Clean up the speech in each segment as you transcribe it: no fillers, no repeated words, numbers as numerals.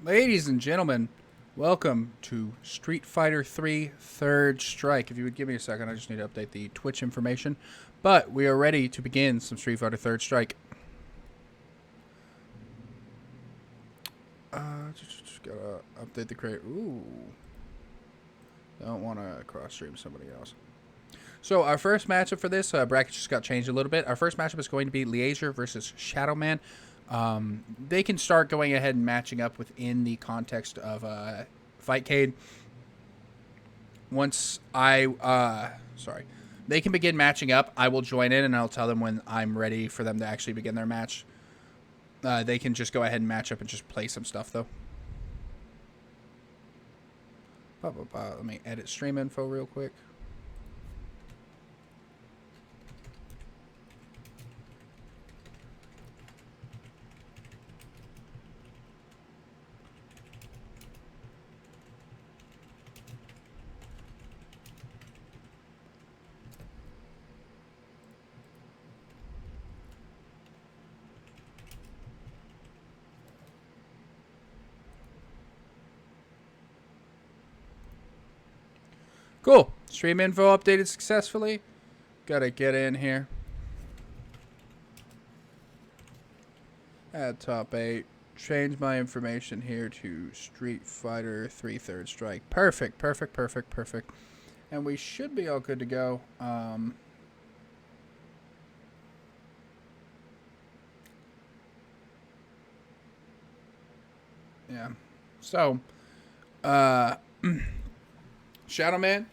Ladies and gentlemen, welcome to Street Fighter 3 Third Strike. If you would give me a second, I just need to update the Twitch information. But we are ready to begin some Street Fighter Third Strike. Just gotta update the crate. Ooh. Don't want to cross-stream somebody else. So our first matchup for this bracket just got changed a little bit. Our first matchup is going to be Leazure versus Shadow Man. They can start going ahead and matching up within the context of Fightcade. Once they can begin matching up. I will join in and I'll tell them when I'm ready for them to actually begin their match. They can just go ahead and match up and just play some stuff though. Let me edit stream info real quick. Cool. Stream info updated successfully. Gotta get in here. Add top 8. Change my information here to Street Fighter 3 Third Strike. Perfect. And we should be all good to go. Yeah. So, Shadow Man.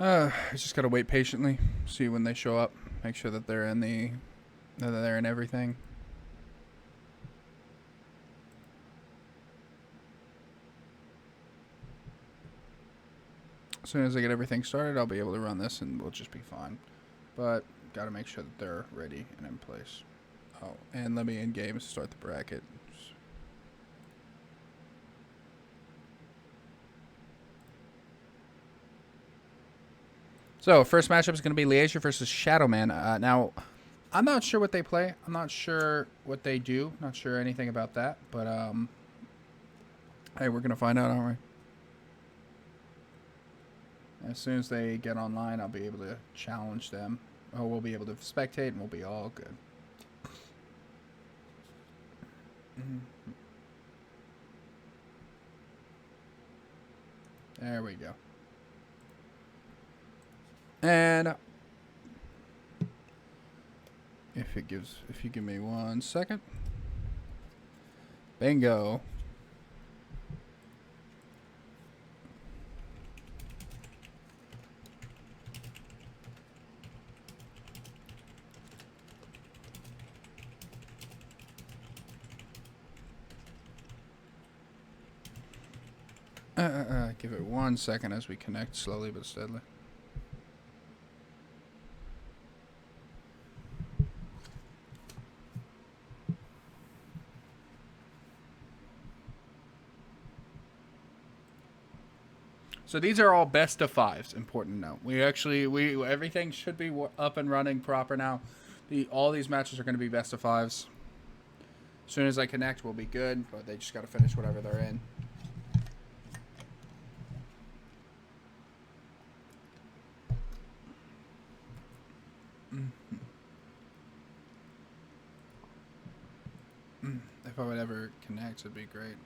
I just gotta wait patiently, see when they show up, make sure that they're in everything. As soon as I get everything started, I'll be able to run this and we'll just be fine. But gotta make sure that they're ready and in place. Oh, and let me in game start the bracket. So, first matchup is going to be Leazure versus Shadow Man. Now, I'm not sure what they play. I'm not sure what they do. Not sure anything about that. But, hey, we're going to find out, aren't we? As soon as they get online, I'll be able to challenge them. Oh, we'll be able to spectate and we'll be all good. There we go. And if you give me 1 second. Bingo. Give it 1 second as we connect slowly but steadily. So these are all best of 5s. Important to note. Everything should be up and running proper now. All these matches are going to be best of 5s. As soon as I connect, we'll be good. But they just got to finish whatever they're in. If I would ever connect, it'd be great.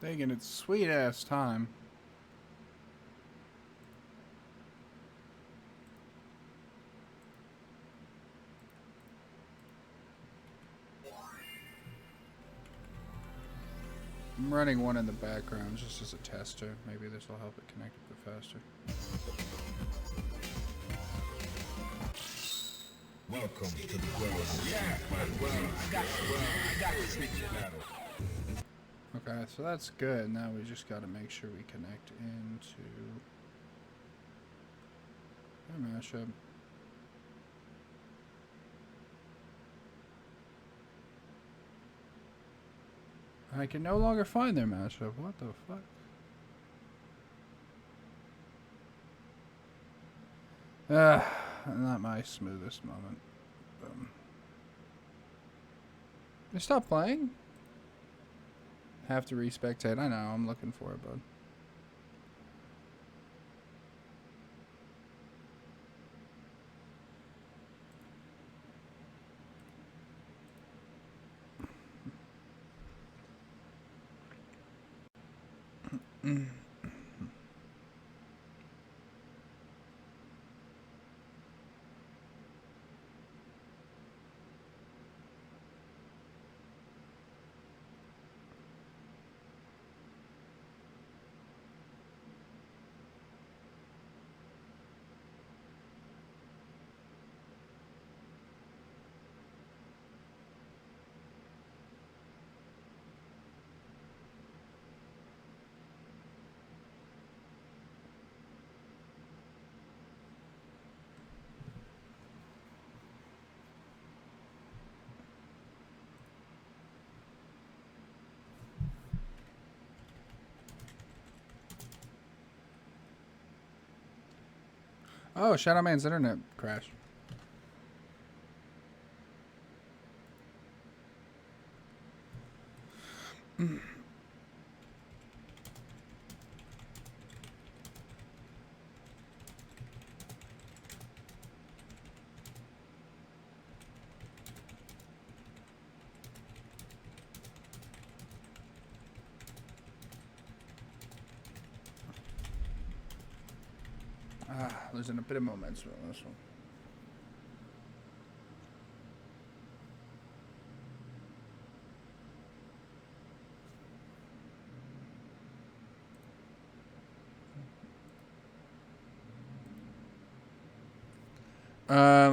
Taking its sweet ass time. I'm running one in the background just as a tester. Maybe this will help it connect a bit faster. Welcome to the GLOS. Yeah, I got Okay, so that's good. Now we just got to make sure we connect into their mashup. I can no longer find their mashup. What the fuck? Not my smoothest moment. They stopped playing? Have to respectate. I know, I'm looking for it, bud. Oh, Shadow Man's internet crashed. Losing a bit of momentum on this one.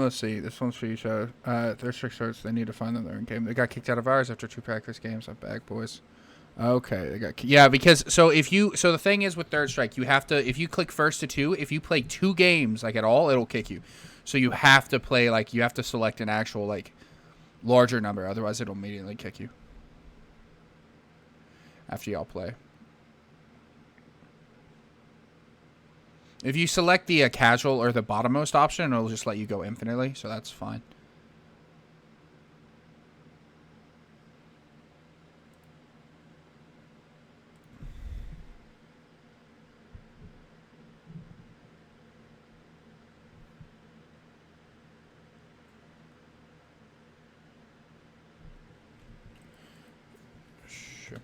Let's see. This one's for you, Shadow. Third Strike starts. They need to find them their own game. They got kicked out of ours after 2 practice games. I'm back, boys. Okay, they got because the thing is with Third Strike, you have to, if you click first to 2, if you play 2 games like at all, it'll kick you. So you have to play you have to select an actual larger number, otherwise it'll immediately kick you after y'all play. If you select the casual or the bottommost option, it'll just let you go infinitely, so that's fine. Sure.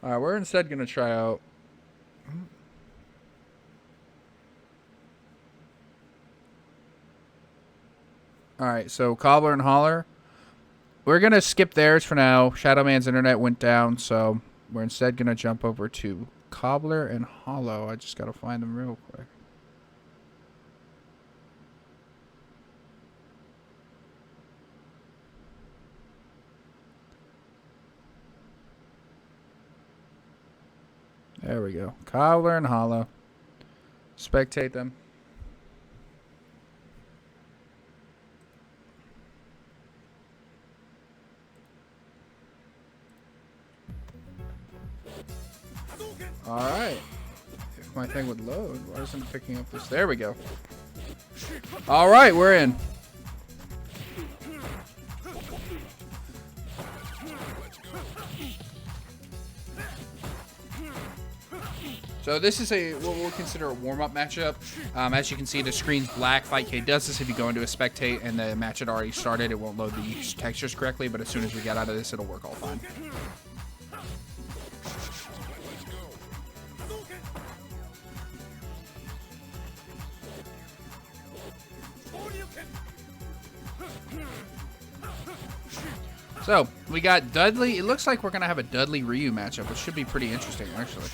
Alright, we're instead going to try out... Alright, so Cobbler and Holler. We're going to skip theirs for now. Shadow Man's internet went down, so we're instead going to jump over to Cobbler and Hollow. I just got to find them real quick. There we go. Cobbler and Hollow. Spectate them. Alright. If my thing would load, why isn't it picking up this? There we go. Alright, we're in. So this is what we'll consider a warm-up matchup. As you can see, the screen's black. Fight K does this if you go into a spectate and the match had already started. It won't load the textures correctly, but as soon as we get out of this, it'll work all fine. So, we got Dudley. It looks like we're going to have a Dudley-Ryu matchup, which should be pretty interesting, actually.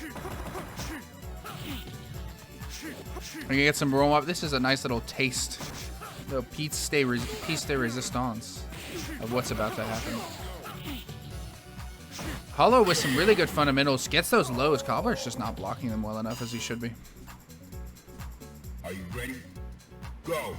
We're going to get some roll-up. This is a nice little taste. Little piece de resistance of what's about to happen. Hollow with some really good fundamentals. Gets those lows. Cobbler's just not blocking them well enough as he should be. Are you ready? Go.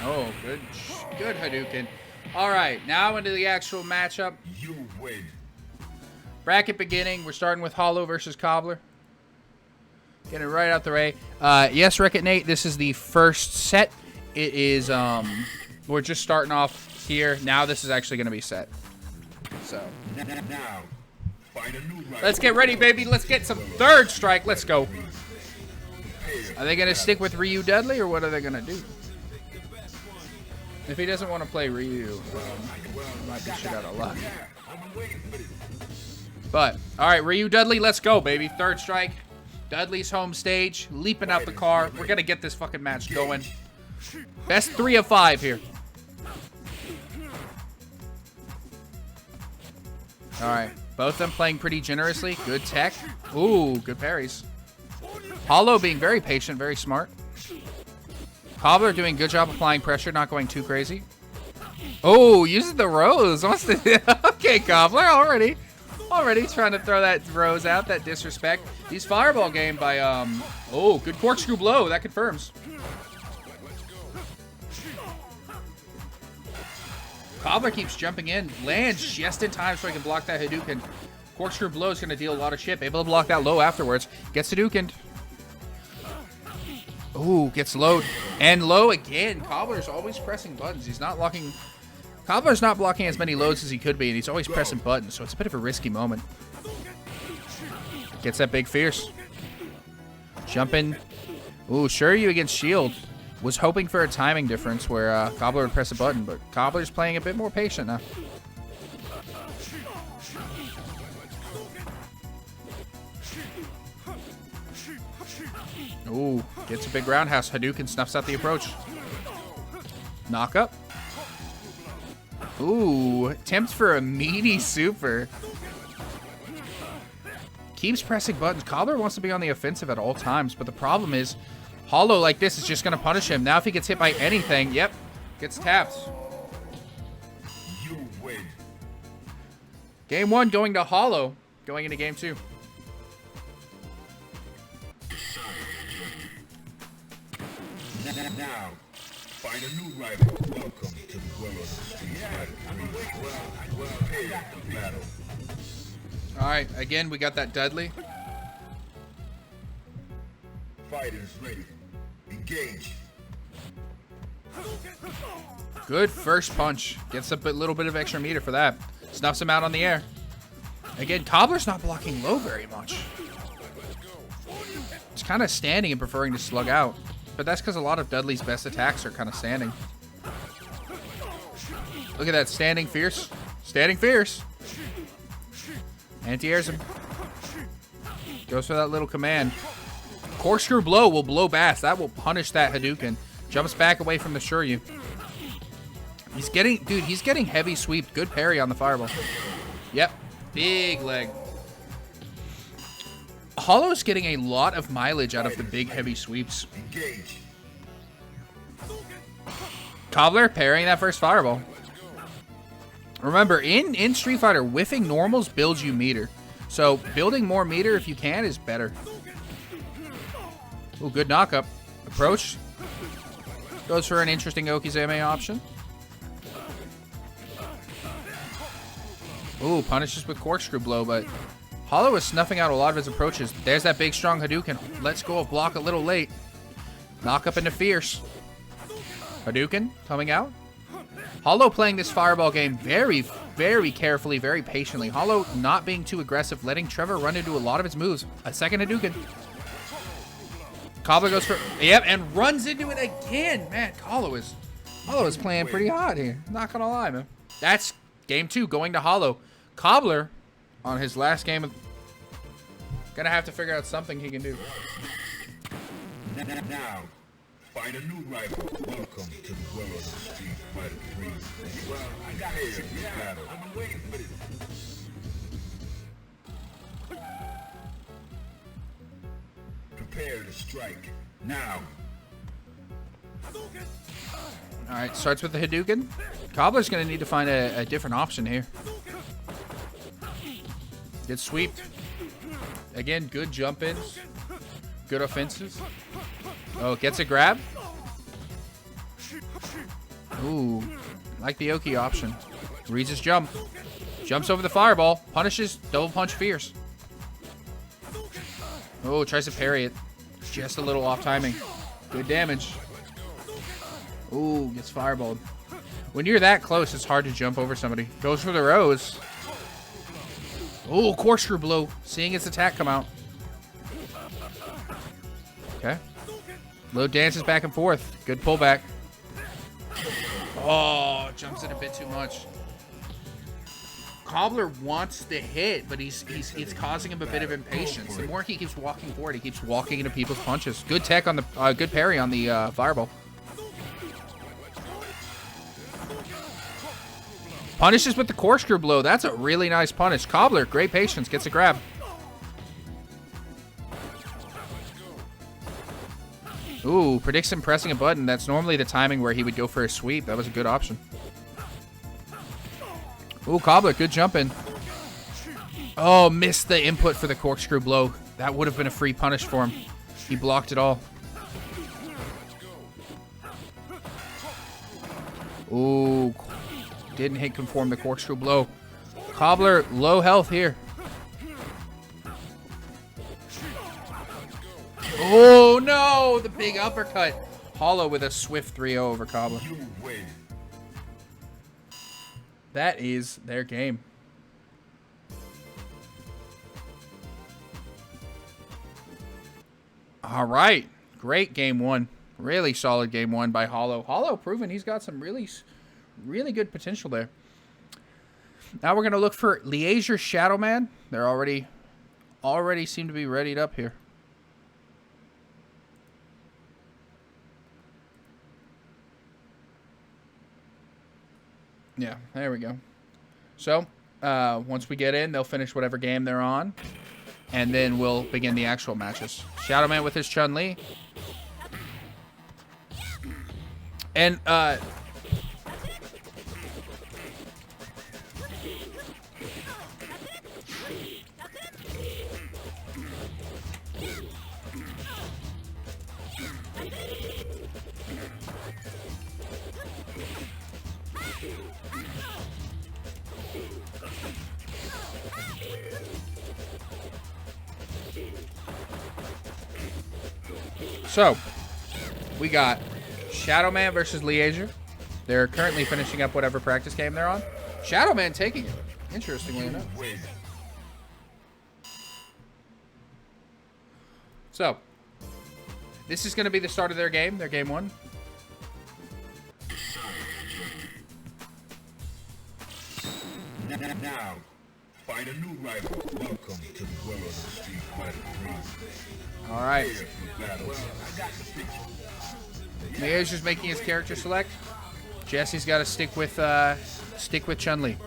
Oh, good Hadouken. All right, now into the actual matchup. You win. Bracket beginning. We're starting with Hollow versus Cobbler. Getting right out the way. Yes, Wreck-It Nate, this is the first set. It is, we're just starting off here. Now this is actually going to be set. So. Now, find a new rival. Let's get ready, baby. Let's get some third strike. Let's go. Are they going to stick with Ryu Dudley, or what are they going to do? If he doesn't want to play Ryu, might be shit out of luck. But, all right, Ryu Dudley, let's go, baby. Third strike. Dudley's home stage, leaping out the car. We're going to get this fucking match going. Best 3 of 5 here. All right, both of them playing pretty generously. Good tech. Ooh, good parries. Hollow being very patient, very smart. Cobbler doing a good job applying pressure, not going too crazy. Oh, uses the rose. Wants to okay, Cobbler, already trying to throw that rose out, that disrespect. He's fireball game by, oh, good corkscrew blow. That confirms. Cobbler keeps jumping in, lands just in time so he can block that Hadouken. Corkscrew blow is going to deal a lot of chip. Able to block that low afterwards. Gets Hadoukened. Ooh, gets low. And low again. Cobbler's always pressing buttons. He's not locking... Cobbler's not blocking as many loads as he could be, and he's always pressing buttons, so it's a bit of a risky moment. Gets that big fierce. Jumping. Ooh, Shuryu against shield. Was hoping for a timing difference where Cobbler would press a button, but Cobbler's playing a bit more patient now. Ooh, gets a big roundhouse. Hadouken snuffs out the approach. Knock up. Ooh, attempts for a meaty super. Keeps pressing buttons. Cobbler wants to be on the offensive at all times, but the problem is Hollow like this is just going to punish him. Now if he gets hit by anything, yep, gets tapped. You win. Game 1 going to Hollow, going into Game 2. Now, find a new rival. Welcome to the world of Street Fighter 3. Prepare for battle. All right, again, we got that Dudley. Fighters ready. Engage. Good first punch. Gets a little bit of extra meter for that. Snuffs him out on the air. Again, Cobbler's not blocking low very much. He's kind of standing and preferring to slug out. But that's because a lot of Dudley's best attacks are kind of standing. Look at that, standing fierce. Standing fierce. Anti-airs him. Goes for that little command. Corkscrew blow will blow Bass. That will punish that Hadouken. Jumps back away from the Shuryu. He's getting heavy sweep. Good parry on the fireball. Yep. Big leg. Hollow's getting a lot of mileage out of the big heavy sweeps. Engage. Cobbler parrying that first fireball. Remember, in Street Fighter, whiffing normals builds you meter. So building more meter if you can is better. Ooh, good knock-up. Approach. Goes for an interesting Okizeme option. Ooh, punishes with corkscrew blow, but Hollow is snuffing out a lot of his approaches. There's that big, strong Hadouken. Let's go of block a little late. Knock up into fierce. Hadouken coming out. Hollow playing this fireball game very, very carefully, very patiently. Hollow not being too aggressive, letting Trevor run into a lot of his moves. A second Hadouken. Cobbler goes for, yep, and runs into it again. Man, Hollow is playing pretty hot here. Not gonna lie, man. That's game 2 going to Hollow. Cobbler on his last game of, gonna have to figure out something he can do. Now, find a new rival. Welcome to the world of Street Fighter 3. Well, I got here. Yeah, I've been waiting for this. Prepare to strike. Now. Alright, starts with the Hadouken. Cobbler's gonna need to find a different option here. Good sweep. Again, good jump ins. Good offenses. Oh, gets a grab. Ooh, like the Oki option. Reads his jump. Jumps over the fireball. Punishes. Double punch fierce. Oh, tries to parry it. Just a little off timing. Good damage. Ooh, gets fireballed. When you're that close, it's hard to jump over somebody. Goes for the rose. Ooh, corkscrew blow. Seeing his attack come out. Okay. Low dances back and forth. Good pullback. Oh, jumps it a bit too much. Cobbler wants the hit, but it's causing him a bit of impatience. The more he keeps walking forward, he keeps walking into people's punches. Good tech on the good parry on the fireball. Punishes with the corkscrew blow. That's a really nice punish. Cobbler, great patience, gets a grab. Ooh, predicts him pressing a button. That's normally the timing where he would go for a sweep. That was a good option. Ooh, Cobbler, good jump in. Oh, missed the input for the corkscrew blow. That would have been a free punish for him. He blocked it all. Ooh, didn't hit conform the corkscrew blow. Cobbler, low health here. Oh, no, the big uppercut. Hollow with a swift 3-0 over Cobbler. That is their game. All right. Great game 1. Really solid game 1 by Hollow. Hollow proven he's got some really good potential there. Now we're going to look for Leazure Shadow Man. They're already seem to be readied up here. Yeah, there we go. So, once we get in, they'll finish whatever game they're on. And then we'll begin the actual matches. Shadow Man with his Chun-Li. And, so, we got Shadow Man versus Leazure. They're currently finishing up whatever practice game they're on. Shadow Man taking it, interestingly enough. So, this is going to be the start of their game 1. Now, find a new rival. Welcome to the world of Street Fighter 3. All right. Leazure's making his character select. Jesse's got to stick with Chun-Li.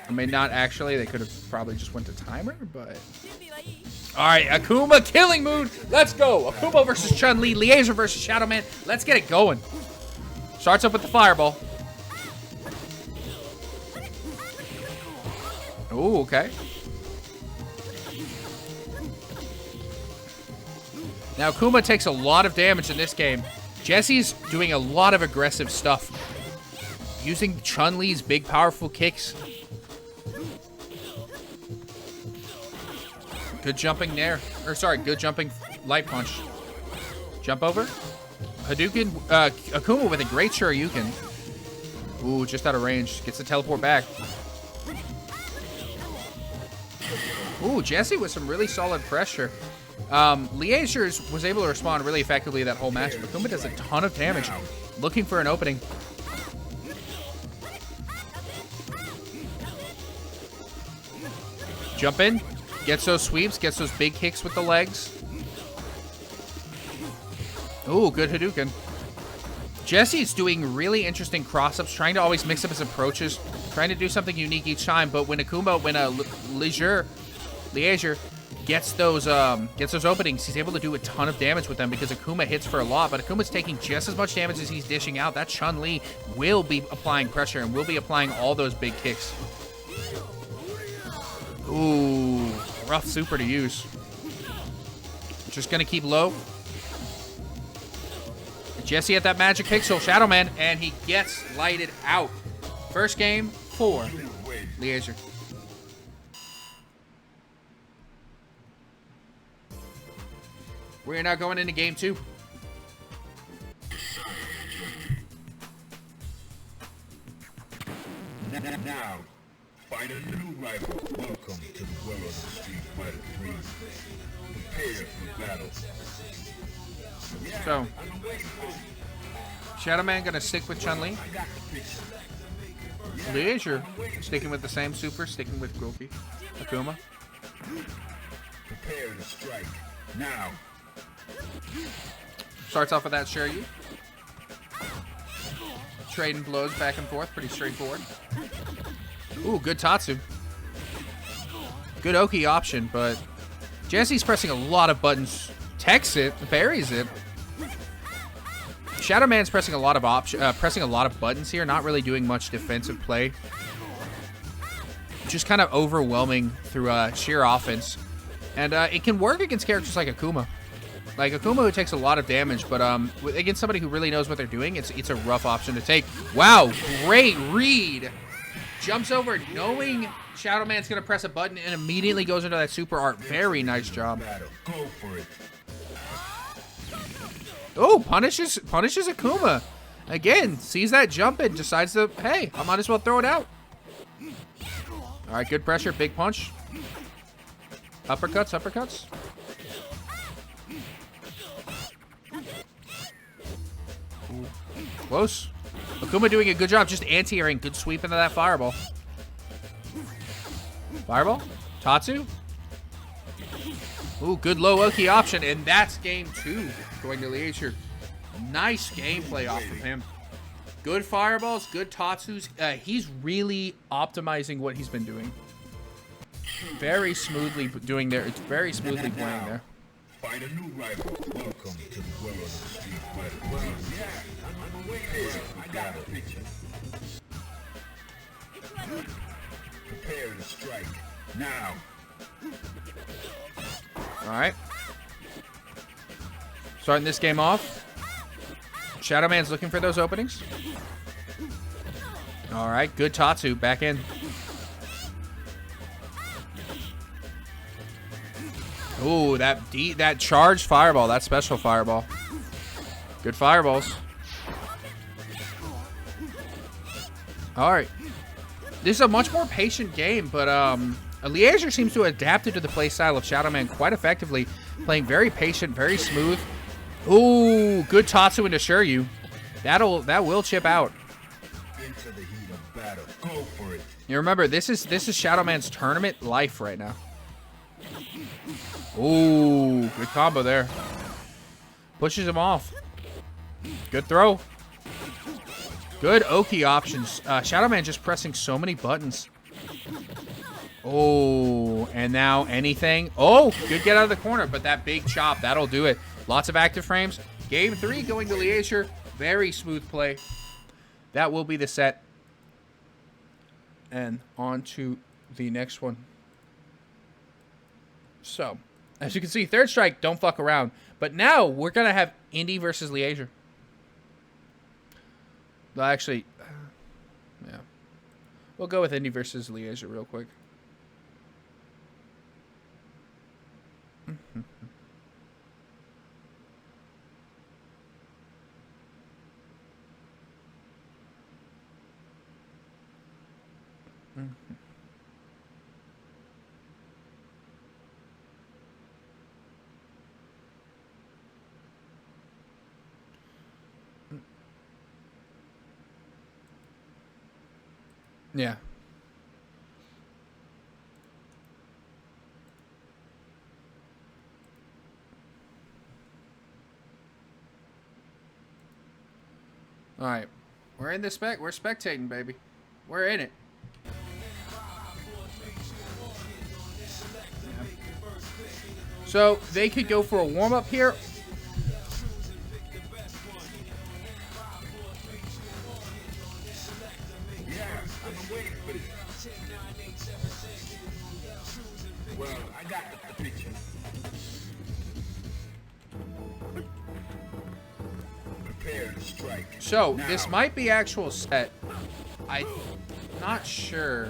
I mean, not actually. They could have probably just went to timer, but... All right, Akuma killing mood. Let's go. Akuma versus Chun-Li. Leazure versus Shadow Man. Let's get it going. Starts up with the fireball. Oh, okay. Now, Akuma takes a lot of damage in this game. Jesse's doing a lot of aggressive stuff. Using Chun-Li's big, powerful kicks. Good jumping there. Or, sorry, good jumping light punch. Jump over. Hadouken. Akuma with a great Shoryuken. Ooh, just out of range. Gets the teleport back. Ooh, Jesse with some really solid pressure. Leazure was able to respond really effectively that whole match. Akuma does a ton of damage. Looking for an opening. Jump in. Gets those sweeps. Gets those big kicks with the legs. Ooh, good Hadouken. Jesse's doing really interesting cross-ups, trying to always mix up his approaches, trying to do something unique each time. But when Leazure gets those openings, he's able to do a ton of damage with them because Akuma hits for a lot. But Akuma's taking just as much damage as he's dishing out. That Chun-Li will be applying pressure and will be applying all those big kicks. Ooh, rough super to use. Just gonna keep low. Jesse at that magic pixel, Shadow Man, and he gets lighted out. First game for Leazure. We're now going into game 2. Now, find a new rival. Welcome to the world of Street Fighter 3. Prepare for battle. So, Shadow Man gonna stick with Chun-Li. Leazure sticking with the same super, sticking with Groki. Akuma. Prepare to strike. Now. Starts off with that Shiryu. Trading blows back and forth, pretty straightforward. Ooh, good Tatsu. Good Oki option, but Jesse's pressing a lot of buttons. Techs it, buries it. Shadow Man's pressing a lot of buttons here, not really doing much defensive play. Just kind of overwhelming through sheer offense. And it can work against characters like Akuma. Like Akuma, who takes a lot of damage, but against somebody who really knows what they're doing, it's a rough option to take. Wow, great read. Jumps over knowing Shadow Man's going to press a button and immediately goes into that super art. Very nice job. Go for it. Oh, punishes Akuma. Again, sees that jump and decides to, hey, I might as well throw it out. All right, good pressure, big punch. Uppercuts. Ooh, close. Akuma doing a good job just anti-airing. Good sweep into that fireball. Fireball? Tatsu? Ooh, good low Oki option, and that's game 2 going to Leazure. Nice gameplay off of him. Good fireballs, good Tatsus. He's really optimizing what he's been doing. Very smoothly doing there. It's very smoothly playing there. Find a new rival. Welcome to the world of Street Fighter. Yeah, I'm aware. I got a picture. Prepare to strike. Now. Alright. Starting this game off. Shadow Man's looking for those openings. Alright, good Tatsu. Back in. Ooh, that charged fireball. That special fireball. Good fireballs. Alright. This is a much more patient game, but Leazure seems to have adapted to the play style of Shadow Man quite effectively. Playing very patient, very smooth. Ooh, good Tatsu into Shiryu. That will chip out. Into the heat of battle. Go for it. You remember, this is Shadow Man's tournament life right now. Ooh, good combo there. Pushes him off. Good throw. Good Oki options. Shadow Man just pressing so many buttons. Oh, and now anything. Oh, good get out of the corner, but that big chop, that'll do it. Lots of active frames. Game 3 going to Leazure. Very smooth play. That will be the set. And on to the next one. So, as you can see, third strike, don't fuck around. But now we're going to have Indy versus Leazure. Well, actually, yeah. We'll go with Indy versus Leazure real quick. Yeah. All right. We're in the spec. We're spectating, baby. We're in it. Yeah. So they could go for a warm up here. Well, I got the picture. Prepare to strike. So now. this might be actual set. I'm not sure.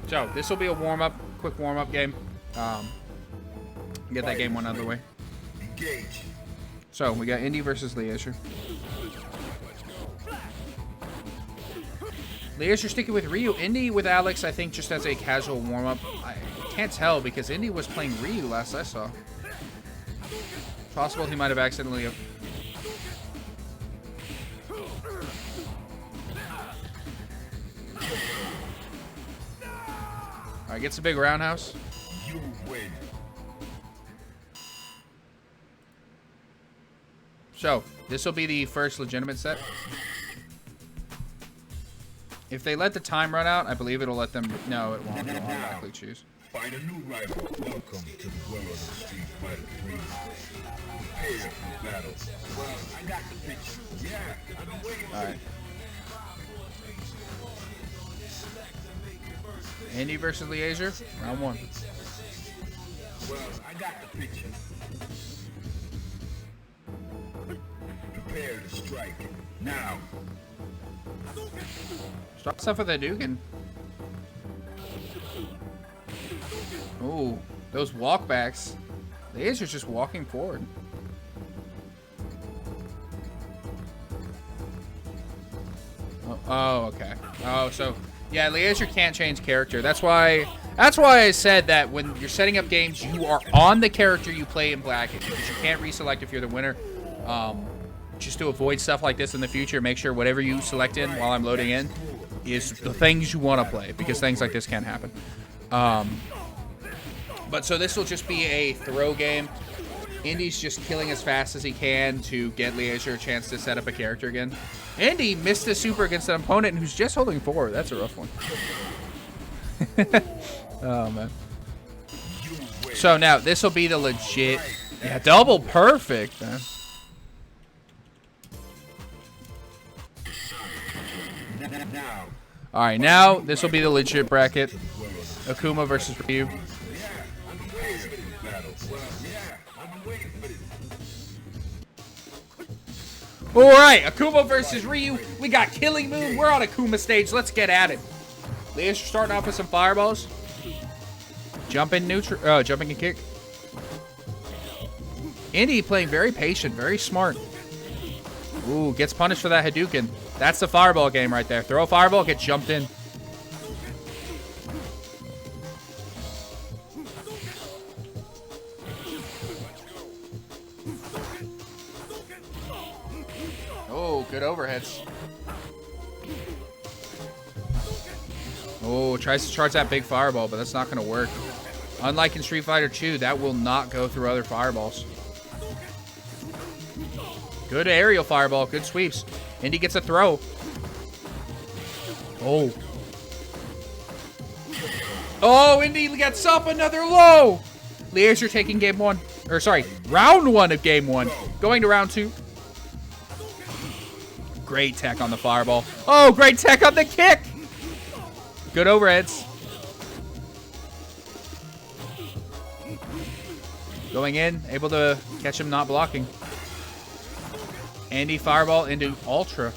So this will be a warm-up, quick warm-up game. Get that game one out of the way. Engage. So we got Indy versus Leazure. Leazure sticking with Ryu. Indy with Alex, I think, just as a casual warm-up. I can't tell because Indy was playing Ryu last I saw. Possible he might have accidentally. All right, gets a big roundhouse. You win. So this will be the first legitimate set. If they let the time run out, I believe it'll let them. No, it won't. It'll automatically choose. Find a new rival. Welcome to the world of the Street Fighter 3. Prepare for battle. Well, I got the picture. Yeah, I've been waiting. All right. Indy versus Leazure, round one. Well, I got the picture. Prepare to strike. Now. Start stuff with a Hadouken. Ooh, those walkbacks. Leazure's just walking forward. Oh, okay. Oh, so yeah, Leazure can't change character. That's why I said that when you're setting up games, you are on the character you play in bracket because you can't reselect if you're the winner. Just to avoid stuff like this in the future, make sure whatever you select in while I'm loading in is the things you want to play because things like this can happen. But so this will just be a throw game. Indy's just killing as fast as he can to get Leazure a chance to set up a character again. Indy missed a super against an opponent who's just holding forward. That's a rough one. Oh, man. So now, this will be the legit... Yeah, double perfect, man. Alright, now this will be the legit bracket. Akuma versus Ryu. Alright, Akuma versus Ryu. We got Killing Moon. We're on Akuma stage. Let's get at it. Leazure starting off with some fireballs. Jumping neutral. Jumping and kick. Indy playing very patient, very smart. Ooh, gets punished for that Hadouken. That's the fireball game right there. Throw a fireball, get jumped in. Oh, good overheads. Oh, tries to charge that big fireball, but that's not going to work. Unlike in Street Fighter 2, that will not go through other fireballs. Good aerial fireball, good sweeps. Indy gets a throw. Oh. Oh, Indy gets up another low. Leazure taking game one. Or sorry, round one of game one. Going to round two. great tech on the fireball. Oh, great tech on the kick. Good overheads. Going in, able to catch him not blocking. Andy fireball into ultra.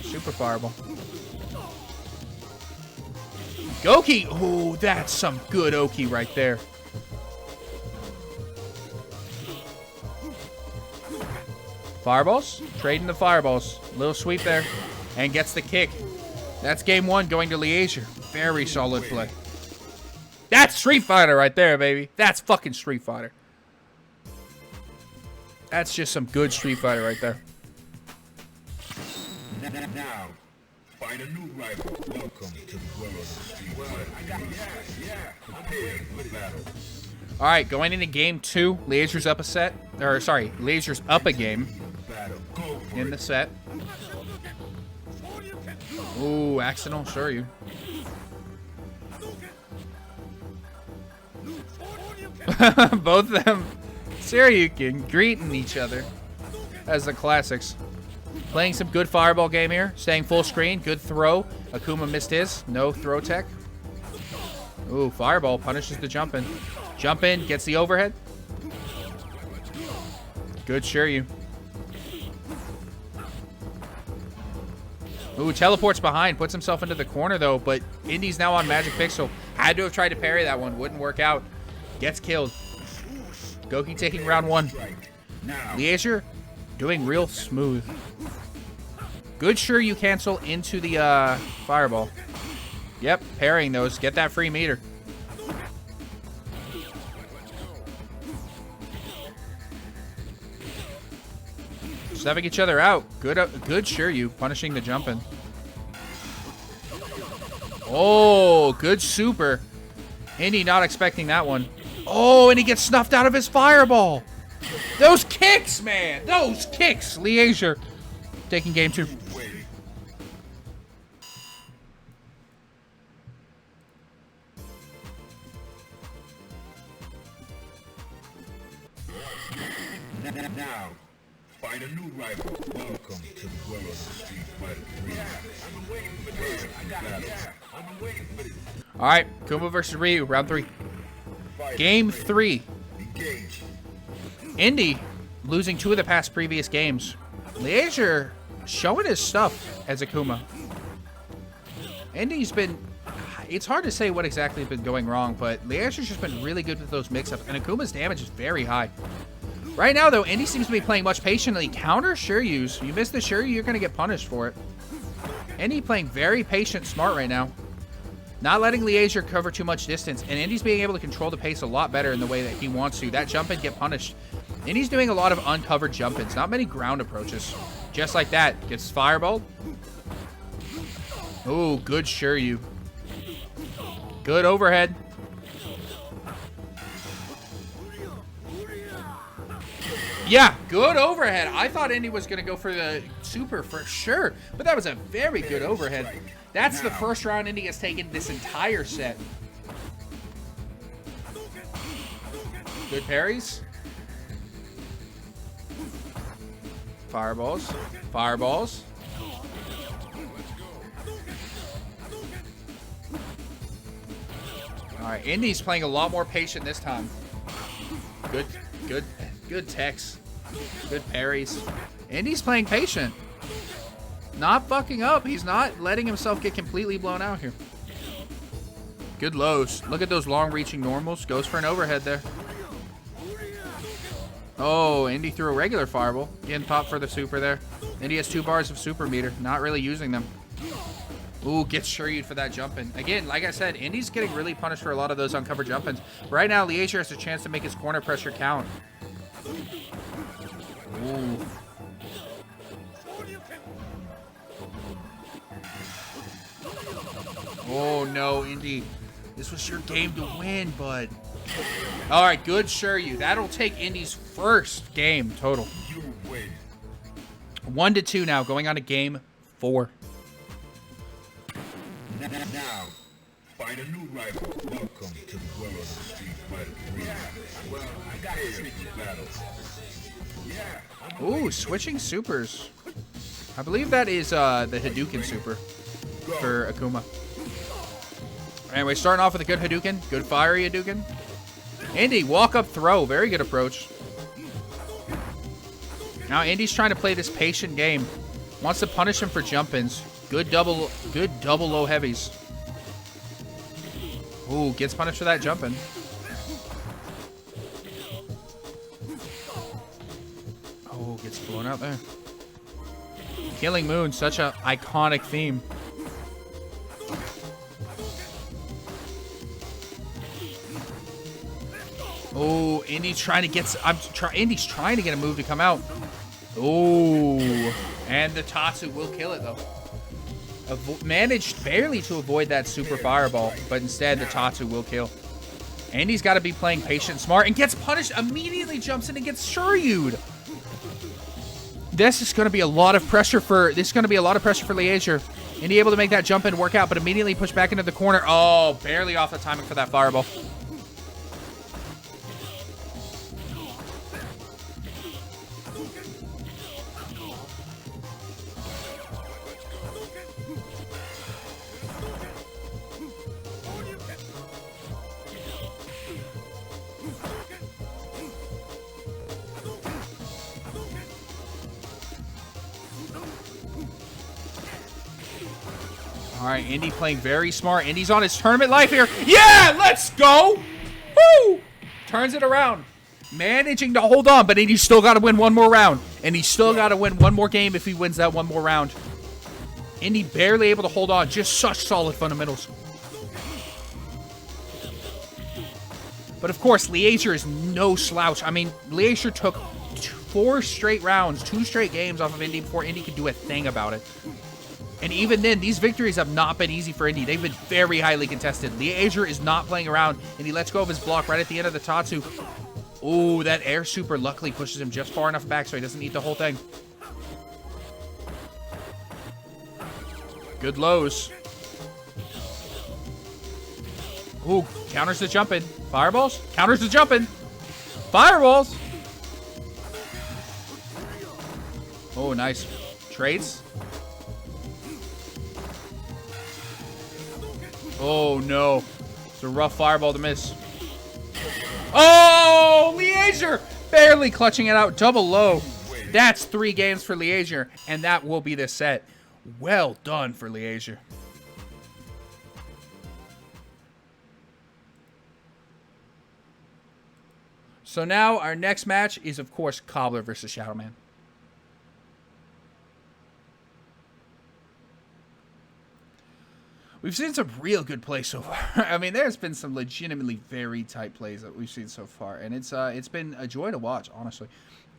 Super fireball. Goki. Oh, that's some good Oki right there. Fireballs. Trading the fireballs. Little sweep there. And gets the kick. That's game one going to Leazure. Very solid play. That's Street Fighter right there, baby. That's fucking Street Fighter. That's just some good Street Fighter right there. Now, find a new rival. Welcome to the world of Street Fighter. Prepare for battle. All right, going into game two, Leazure's up a set. Or, sorry, Leazure's up a game in the set. Ooh, accidental, sure you. Both of them, Saryukin, greeting each other as the classics. Playing some good fireball game here. Staying full screen. Good throw. Akuma missed his. No throw tech. Ooh, fireball punishes the jump in. Jump in, gets the overhead. Good Shiryu. Ooh, teleports behind. Puts himself into the corner, though. But Indy's now on Magic Pixel. Had to have tried to parry that one. Wouldn't work out. Gets killed. Goki taking round one. Leazure doing real smooth. Good Shiryu cancel into the fireball. Yep, parrying those. Get that free meter. Stuffing each other out. Good Shiryu punishing the jumping. Oh, good super. Indy not expecting that one. Oh, and he gets snuffed out of his fireball. Those kicks, man. Those kicks. Leazure taking game two. Now, find a new rival. Welcome to the world of Street Fighter 3. I've been waiting for this. I've been waiting for this. All right, Kuma versus Ryu, round three. Game three. Engage. Indy losing two of the past previous games. Leazure showing his stuff as Akuma. Indy's been... It's hard to say what exactly has been going wrong, but Leazure's just been really good with those mix-ups, and Akuma's damage is very high. Right now, though, Indy seems to be playing much patiently. Counter Shiryus. You miss the Shiryu, you're going to get punished for it. Indy playing very patient, smart right now. Not letting Leazure cover too much distance, and Indy's being able to control the pace a lot better in the way that he wants to. That jump in, get punished. Indy's doing a lot of uncovered jump-ins, not many ground approaches. Just like that. Gets fireballed. Ooh, good Shiryu. Good overhead. Yeah, good overhead. I thought Indy was going to go for the super for sure, but that was a very good overhead. That's the first round Indy has taken this entire set. Good parries. Fireballs. Fireballs. All right, Indy's playing a lot more patient this time. Good techs. Good parries. Indy's playing patient. Not fucking up. He's not letting himself get completely blown out here. Good lows. Look at those long-reaching normals. Goes for an overhead there. Oh, Indy threw a regular fireball. Getting popped for the super there. Indy has 2 bars of super meter. Not really using them. Ooh, gets Shiryu'd for that jump-in. Again, like I said, Indy's getting really punished for a lot of those uncovered jump-ins. Right now, Leazure has a chance to make his corner pressure count. Ooh. Oh, no, Indy. This was your game to win, bud. All right, good Shiryu. That'll take Indy's first game total. 1-2 now, going on to game 4. Now, find a new rival. Welcome to the world of Street Fighter 3. Well, I got to switch battle. Ooh, switching supers. I believe that is the Hadouken super for Akuma. Anyway, starting off with a good Hadouken. Good fiery Hadouken. Indy, walk up throw. Very good approach. Now Indy's trying to play this patient game. Wants to punish him for jump-ins. Good double low heavies. Ooh, gets punished for that jump-in. Oh, gets blown out there. Killing Moon, such an iconic theme. Oh, Indy's trying to get. Indy's trying to get a move to come out. Oh, and the Tatsu will kill it though. Managed barely to avoid that super fireball, but instead the Tatsu will kill. Indy's got to be playing patient, smart, and gets punished. Immediately jumps in and gets Shoryu'd. This is going to be a lot of pressure for. This is going to be a lot of pressure for Leazure. Indy able to make that jump and work out, but immediately pushed back into the corner. Oh, barely off the timing for that fireball. All right, Indy playing very smart. Indy's on his tournament life here. Yeah, let's go. Woo! Turns it around. Managing to hold on, but Indy's still got to win one more round. And he's still got to win one more game if he wins that one more round. Indy barely able to hold on. Just such solid fundamentals. But of course, Leazure is no slouch. I mean, Leazure took 4 straight rounds, 2 straight games off of Indy before Indy could do a thing about it. And even then, these victories have not been easy for Indy. They've been very highly contested. Leazure is not playing around, and he lets go of his block right at the end of the Tatsu. Ooh, that air super luckily pushes him just far enough back so he doesn't eat the whole thing. Good lows. Ooh, counters the jumping. Fireballs? Counters the jumping. Fireballs! Oh, nice. Trades. Oh, no. It's a rough fireball to miss. Oh, Leazure! Barely clutching it out. Double low. That's 3 games for Leazure, and that will be the set. Well done for Leazure. So now our next match is, of course, Cobbler versus Shadow Man. We've seen some real good plays so far. I mean, there's been some legitimately very tight plays that we've seen so far, and it's been a joy to watch, honestly.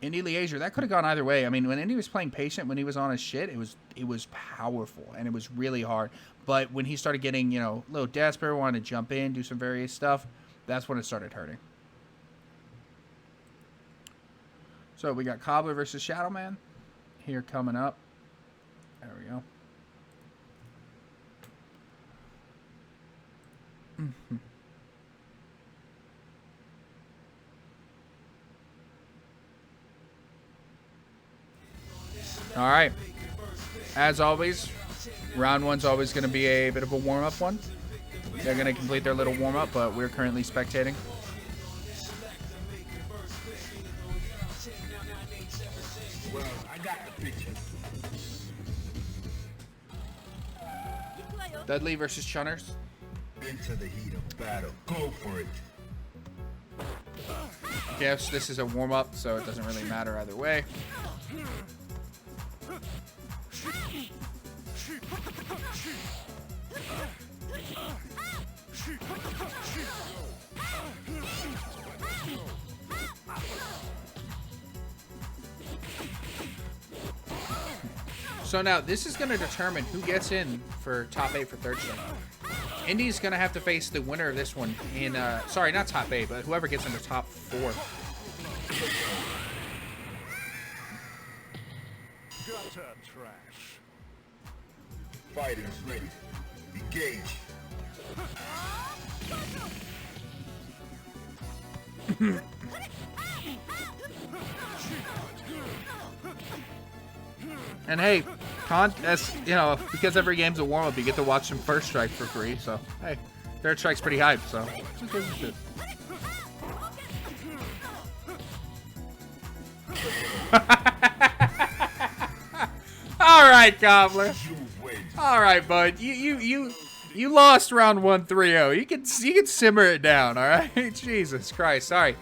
Indy Leazure, that could have gone either way. I mean, when Indy was playing patient, when he was on his shit, it was powerful, and it was really hard. But when he started getting, you know, a little desperate, wanted to jump in, do some various stuff, that's when it started hurting. So we got Cobbler versus Shadow Man here coming up. There we go. All right. As always, round 1's always going to be a bit of a warm-up one. They're going to complete their little warm-up, but we're currently spectating. Well, I got the picture. Dudley versus Chunners. Into the heat of battle. Go for it. Yes, this is a warm-up, so it doesn't really matter either way. So now, this is going to determine who gets in for top 8 for third string. Indy's going to have to face the winner of this one in, sorry, not top 8, but whoever gets into top 4. Gutter trash. Fighters ready. Engage. And hey, as you know, because every game's a warm-up, you get to watch some First Strike for free. So hey, Third Strike's pretty hype. So who gives a shit? All right, Cobbler. All right, bud. You lost round 1 3-0. You can simmer it down. All right. Jesus Christ. All right.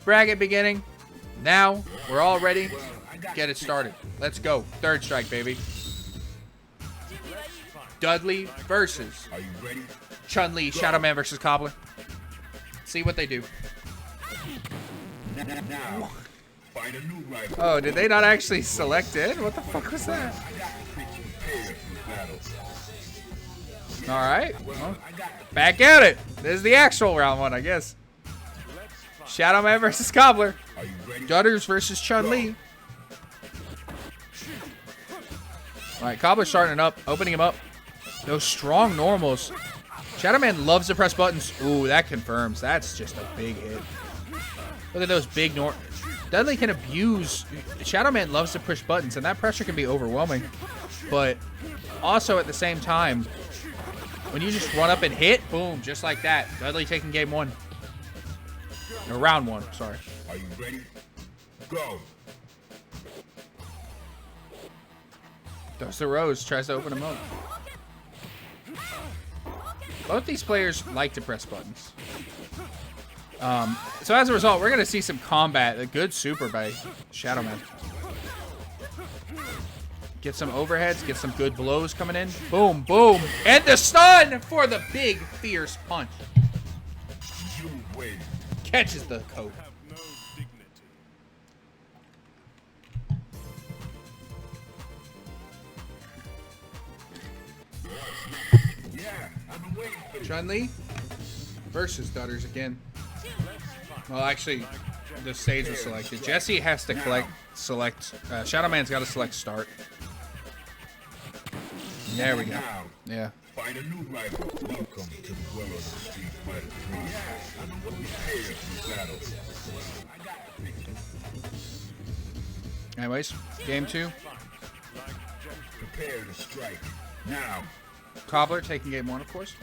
Bracket beginning. Now we're all ready. Get it started. Let's go. Third Strike, baby. Dudley versus Chun-Li. Shadow Man versus Cobbler. See what they do. Oh, did they not actually select it? What the fuck was that? Alright. Well, back at it. This is the actual round 1, I guess. Shadow Man versus Cobbler. Dudders versus Chun-Li. Alright, Cobbler's starting up, opening him up. Those strong normals. Shadow Man loves to press buttons. Ooh, that confirms. That's just a big hit. Look at those big Dudley can abuse. Shadow Man loves to push buttons, and that pressure can be overwhelming. But also at the same time, when you just run up and hit, boom, just like that. Dudley taking game 1. Or round 1, sorry. Are you ready? Go. Does the Rose, tries to open him up. Both these players like to press buttons. So as a result, we're going to see some combat. A good super by Shadow Man. Get some overheads. Get some good blows coming in. Boom, boom. And the stun for the big, fierce punch. You win. Catches the coat. Yeah, I've been waiting for this. Chun-Li versus Dudders again. Well, actually, the stage was selected. Jesse has to select. Shadow Man's got to select start. There we go. Yeah. Find a new rival. Welcome to the Dweller of the Street Fighter 3. I've been prepared for battle. Anyways, game 2. Prepare to strike. Now. Cobbler taking game 1, of course.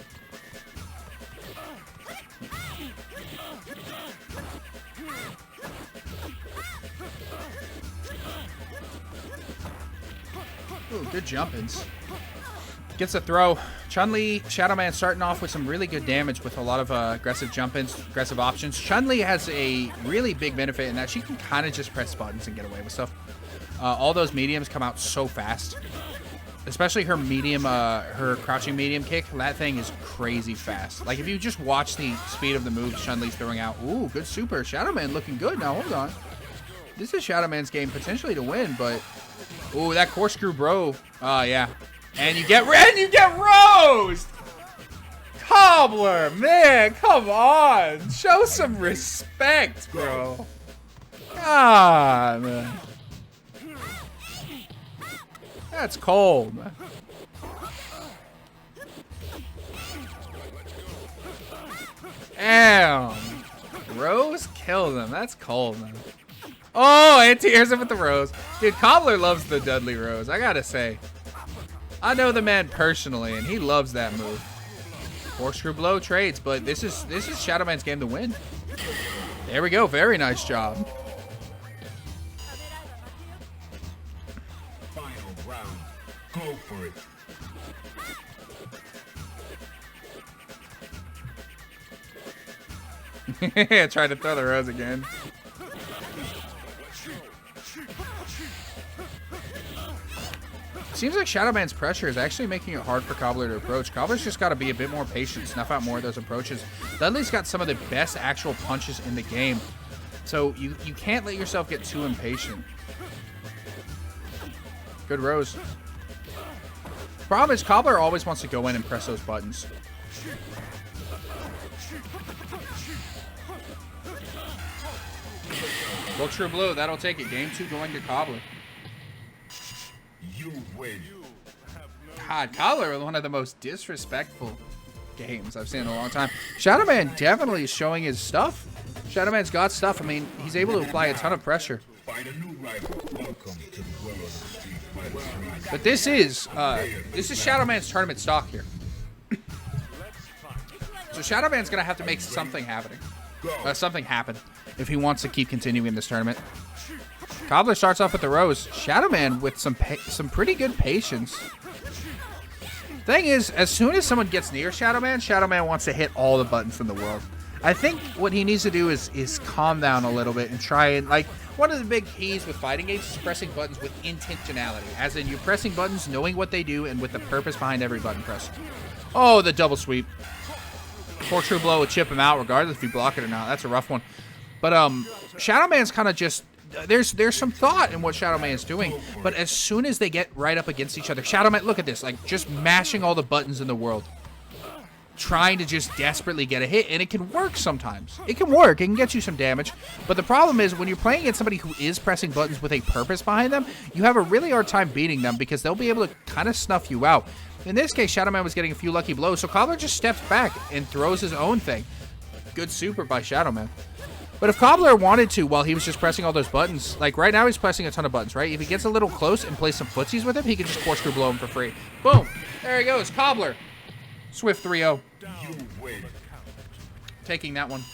Ooh, good jump-ins. Gets a throw. Chun-Li, Shadow Man starting off with some really good damage with a lot of aggressive jump-ins, aggressive options. Chun-Li has a really big benefit in that she can kind of just press buttons and get away with stuff. All those mediums come out so fast. Especially her medium, her crouching medium kick. That thing is crazy fast. Like, if you just watch the speed of the moves Chun-Li's throwing out. Ooh, good super. Shadow Man looking good. Now, hold on. This is Shadow Man's game potentially to win, but... Ooh, that corkscrew bro. Yeah. And you get roasted! Cobbler, man, come on. Show some respect, bro. God, man. That's cold, man. Damn. Rose killed him. That's cold, man. Oh, anti-airs him with the Rose. Dude, Cobbler loves the Dudley Rose, I gotta say. I know the man personally, and he loves that move. Corkscrew blow trades, but this is Shadow Man's game to win. There we go. Very nice job. Final round. Go for it. Tried to throw the Rose again. Seems like Shadow Man's pressure is actually making it hard for Cobbler to approach. Cobbler's just got to be a bit more patient, snuff out more of those approaches. Dudley's got some of the best actual punches in the game, so you can't let yourself get too impatient. Good Rose. Problem is, Cobbler always wants to go in and press those buttons. Well, true blue, that'll take it. Game 2 going to Cobbler. You win. God, Cobbler, one of the most disrespectful games I've seen in a long time. Shadow Man definitely is showing his stuff. Shadow Man's got stuff. I mean, he's able to apply a ton of pressure. Find a new rival. Welcome to the Well of the Street Fighter Arena. But this is Shadow Man's tournament stock here. So Shadow Man's gonna have to make something happen if he wants to keep continuing this tournament. Cobbler starts off with the Rose. Shadow Man with some pretty good patience. Thing is, as soon as someone gets near Shadow Man wants to hit all the buttons in the world. I think what he needs to do is calm down a little bit and try and, like, one of the big keys with fighting games is pressing buttons with intentionality. As in, you're pressing buttons knowing what they do and with the purpose behind every button press. Oh, the double sweep. Corkscrew blow would chip him out regardless if you block it or not. That's a rough one. But Shadow Man's kind of just... There's some thought in what Shadow Man's doing, but as soon as they get right up against each other, Shadow Man, look at this, like, just mashing all the buttons in the world. Trying to just desperately get a hit, and it can work sometimes. It can work. It can get you some damage. But the problem is, when you're playing against somebody who is pressing buttons with a purpose behind them, you have a really hard time beating them because they'll be able to kind of snuff you out. In this case, Shadow Man was getting a few lucky blows, so Cobbler just steps back and throws his own thing. Good super by Shadow Man. But if Cobbler wanted to, while he was just pressing all those buttons, like right now he's pressing a ton of buttons, right? If he gets a little close and plays some footsies with him, he can just corkscrew blow him for free. Boom! There he goes, Cobbler. Swift 3-0. Taking that one.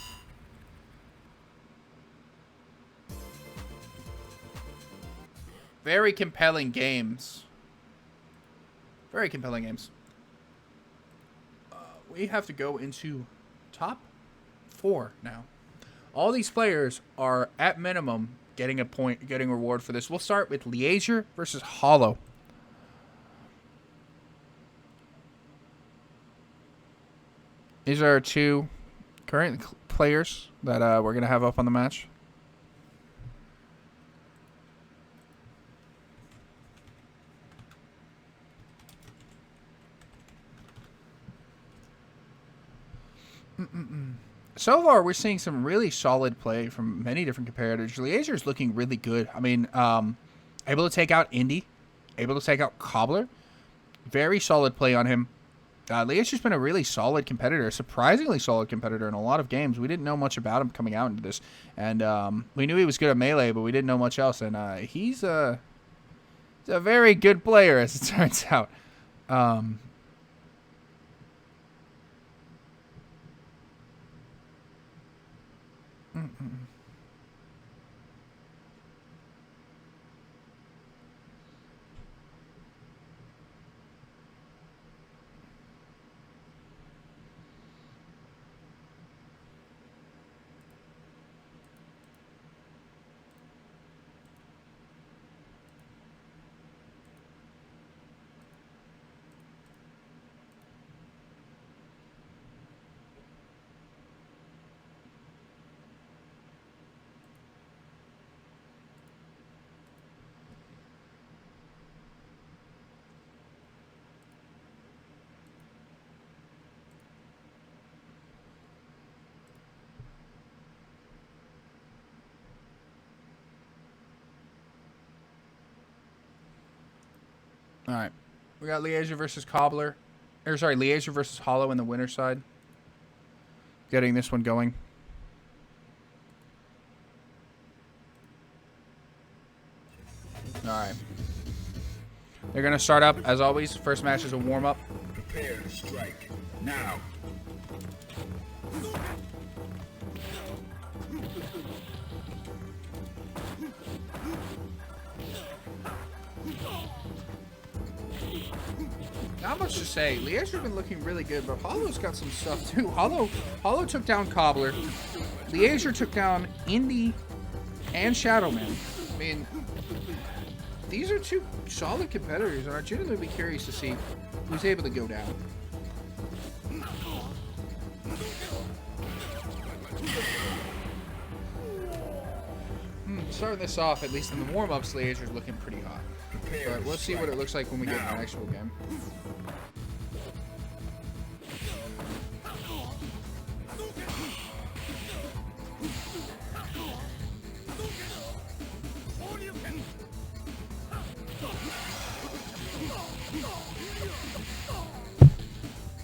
Very compelling games. Very compelling games. We have to go into top 4 now. All these players are, at minimum, getting a point, getting a reward for this. We'll start with Leazure versus Hollow. These are our 2 current players that we're going to have up on the match. So far, we're seeing some really solid play from many different comparators. Leazure is looking really good. I mean, able to take out Indy, able to take out Cobbler. Very solid play on him. Leazure's been a really solid competitor, a surprisingly solid competitor in a lot of games. We didn't know much about him coming out into this. And we knew he was good at Melee, but we didn't know much else. And he's a very good player, as it turns out. All right. We got Leazure versus Cobbler. Or, sorry, Leazure versus Hollow in the winner's side. Getting this one going. All right. They're going to start up, as always. First match is a warm-up. Prepare to strike. Now. Not much to say. Leazure's been looking really good, but Hollow's got some stuff too. Hollow took down Cobbler. Leazure took down Indy and Shadow Man. I mean, these are 2 solid competitors, and I'd genuinely be curious to see who's able to go down. Starting this off, at least in the warm-ups, Leazure's looking pretty hot. But we'll see what it looks like when we get in the actual game.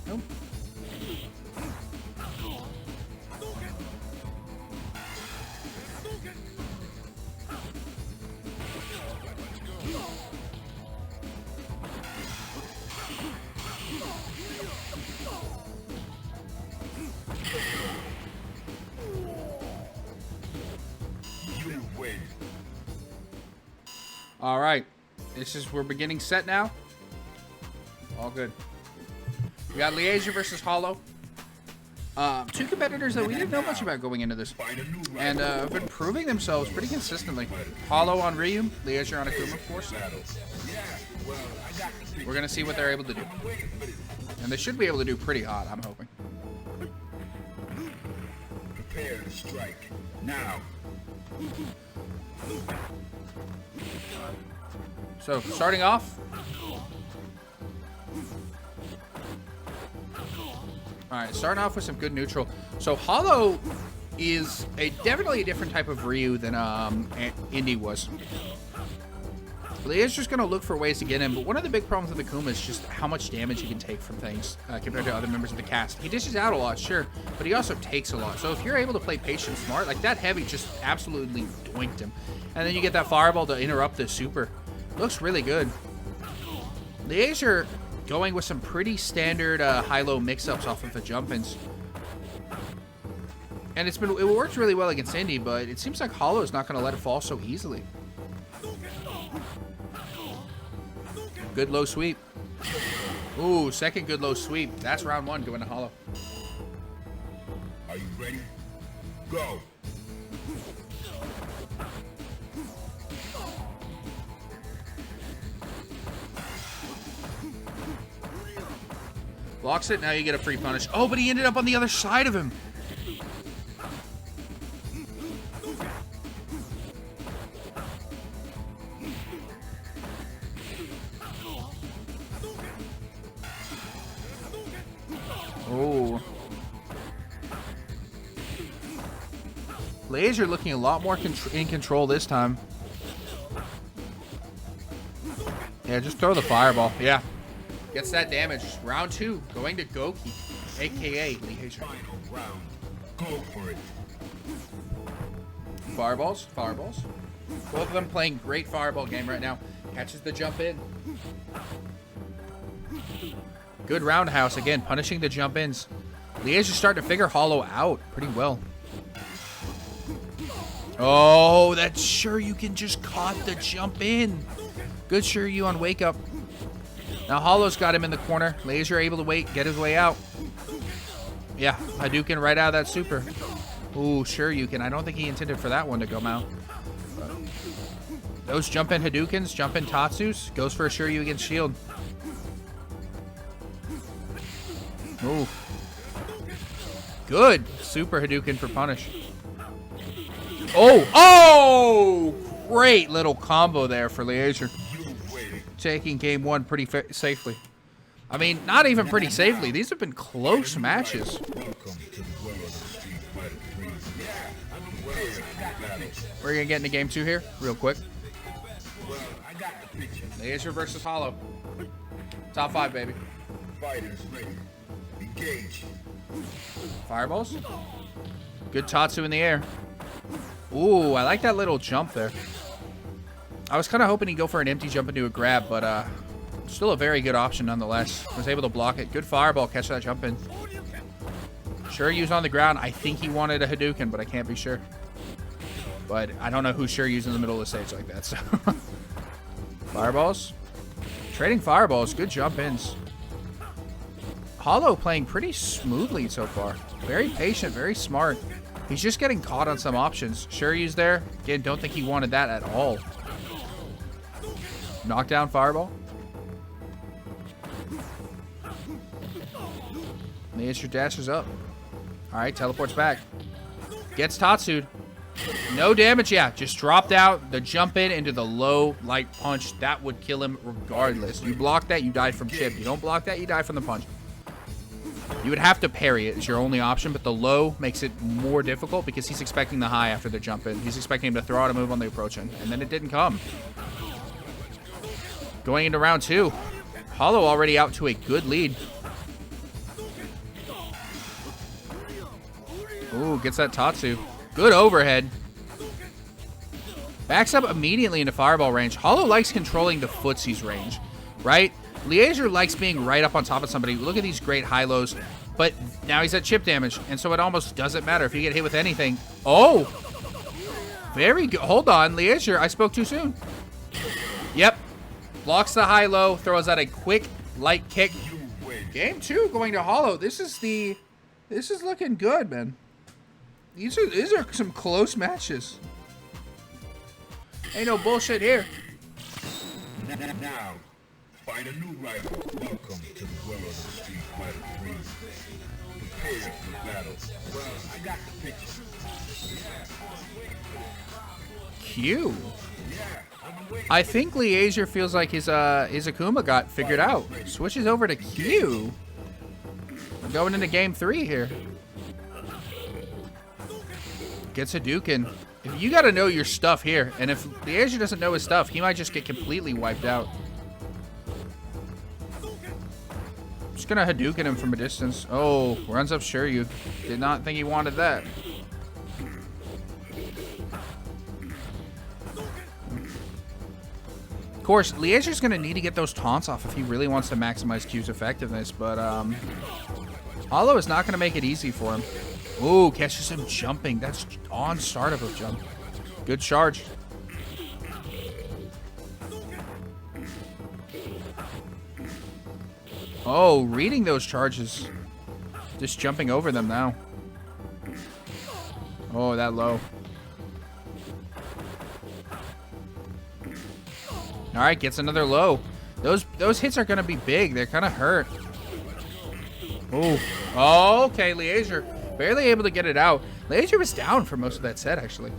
Nope. All right. We're beginning set now. All good. We got Leazure versus Hollow. Two competitors that we didn't know much about going into this. And have been proving themselves pretty consistently. Hollow on Ryu, Leazure on Akuma, of course. We're going to see what they're able to do. And they should be able to do pretty hot, I'm hoping. Prepare to strike. Now. So, starting off. Alright, starting off with some good neutral. So, Hollow is definitely a different type of Ryu than Indy was. Lea's just going to look for ways to get him, but one of the big problems with Akuma is just how much damage he can take from things compared to other members of the cast. He dishes out a lot, sure, but he also takes a lot. So if you're able to play patient smart, like that heavy just absolutely doinked him. And then you get that fireball to interrupt the super. Looks really good. Leazure going with some pretty standard high-low mix-ups off of the jump-ins. And it worked really well against Indy, but it seems like Hollow's not going to let it fall so easily. Good low sweep. Ooh, second good low sweep. That's round one going to Hollow. Are you ready? Go. Blocks it, now you get a free punish. Oh, but he ended up on the other side of him. Oh. Leazure looking a lot more in control this time. Yeah, just throw the fireball. Yeah. Gets that damage. Round two, going to Goki, a.k.a. Leazure. Final round. Go for it. Fireballs, fireballs. Both of them playing great fireball game right now. Catches the jump in. Good roundhouse, again, punishing the jump ins. Leazure's starting to figure Hollow out pretty well. Oh, that Shoryuken just caught the jump in. Good Shoryu on wake up. Now Hollow's got him in the corner. Leazure able to wait, get his way out. Yeah, Hadouken right out of that super. Ooh, Shoryuken. I don't think he intended for that one to come out. Those jump in Hadoukens, jump in Tatsus, goes for a Shoryuken shield. Ooh. Good. Super Hadouken for punish. Oh! Oh! Great little combo there for Leazure. Taking game one pretty safely. I mean, not even pretty safely. These have been close matches. We're going to get into game two here, real quick. Leazure versus Hollow. Top five, baby. Fighters ready. Engage. Fireballs. Good Tatsu in the air. Ooh, I like that little jump there. I was kind of hoping he'd go for an empty jump into a grab, but still a very good option nonetheless. Was able to block it. Good fireball, catch that jump in. Shoryu's on the ground. I think he wanted a Hadouken, but I can't be sure. But I don't know who Shoryu's in the middle of the stage like that, so. Fireballs. Trading fireballs. Good jump ins. Hollow playing pretty smoothly so far. Very patient, very smart. He's just getting caught on some options. Shoryu's there. Again, don't think he wanted that at all. Knockdown fireball. Leazure dashes up. Alright, teleports back. Gets Tatsu'd. No damage, yeah. Just dropped out the jump in into the low light punch. That would kill him regardless. You block that, you die from chip. You don't block that, you die from the punch. You would have to parry it as your only option, but the low makes it more difficult because he's expecting the high after the jump in. He's expecting him to throw out a move on the approach in, and then it didn't come. Going into round two. Hollow already out to a good lead. Ooh, gets that Tatsu. Good overhead. Backs up immediately into fireball range. Hollow likes controlling the footsie's range, right? Leazure likes being right up on top of somebody. Look at these great high-lows. But now he's at chip damage, and so it almost doesn't matter if you get hit with anything. Oh! Very good. Hold on, Leazure. I spoke too soon. Yep. Blocks the high-low, throws out a quick, light kick. You win. Game 2 going to Hollow. This is looking good, man. These are some close matches. Ain't no bullshit here. Now, find a new rival. Welcome to the Well of the Street Fighter 3. Prepare for battle. Well, I got the picture. Q. Yeah, I've been waiting. I think Leazure feels like his Akuma got figured out. Switches over to Q. We're going into game 3 here. Gets a Hadouken. You got to know your stuff here, and if Leazure doesn't know his stuff, he might just get completely wiped out. Just gonna Hadouken him from a distance. Oh, runs up Shuryu. Did not think he wanted that. Of course, Leazure's gonna need to get those taunts off if he really wants to maximize Q's effectiveness, but Hollow is not gonna make it easy for him. Ooh, catches him jumping. That's on startup of jump. Good charge. Oh, reading those charges. Just jumping over them now. Oh, that low. All right, gets another low. Those hits are going to be big. They're going to hurt. Ooh. Oh, okay, Leazure. Barely able to get it out. Leazure was down for most of that set, actually.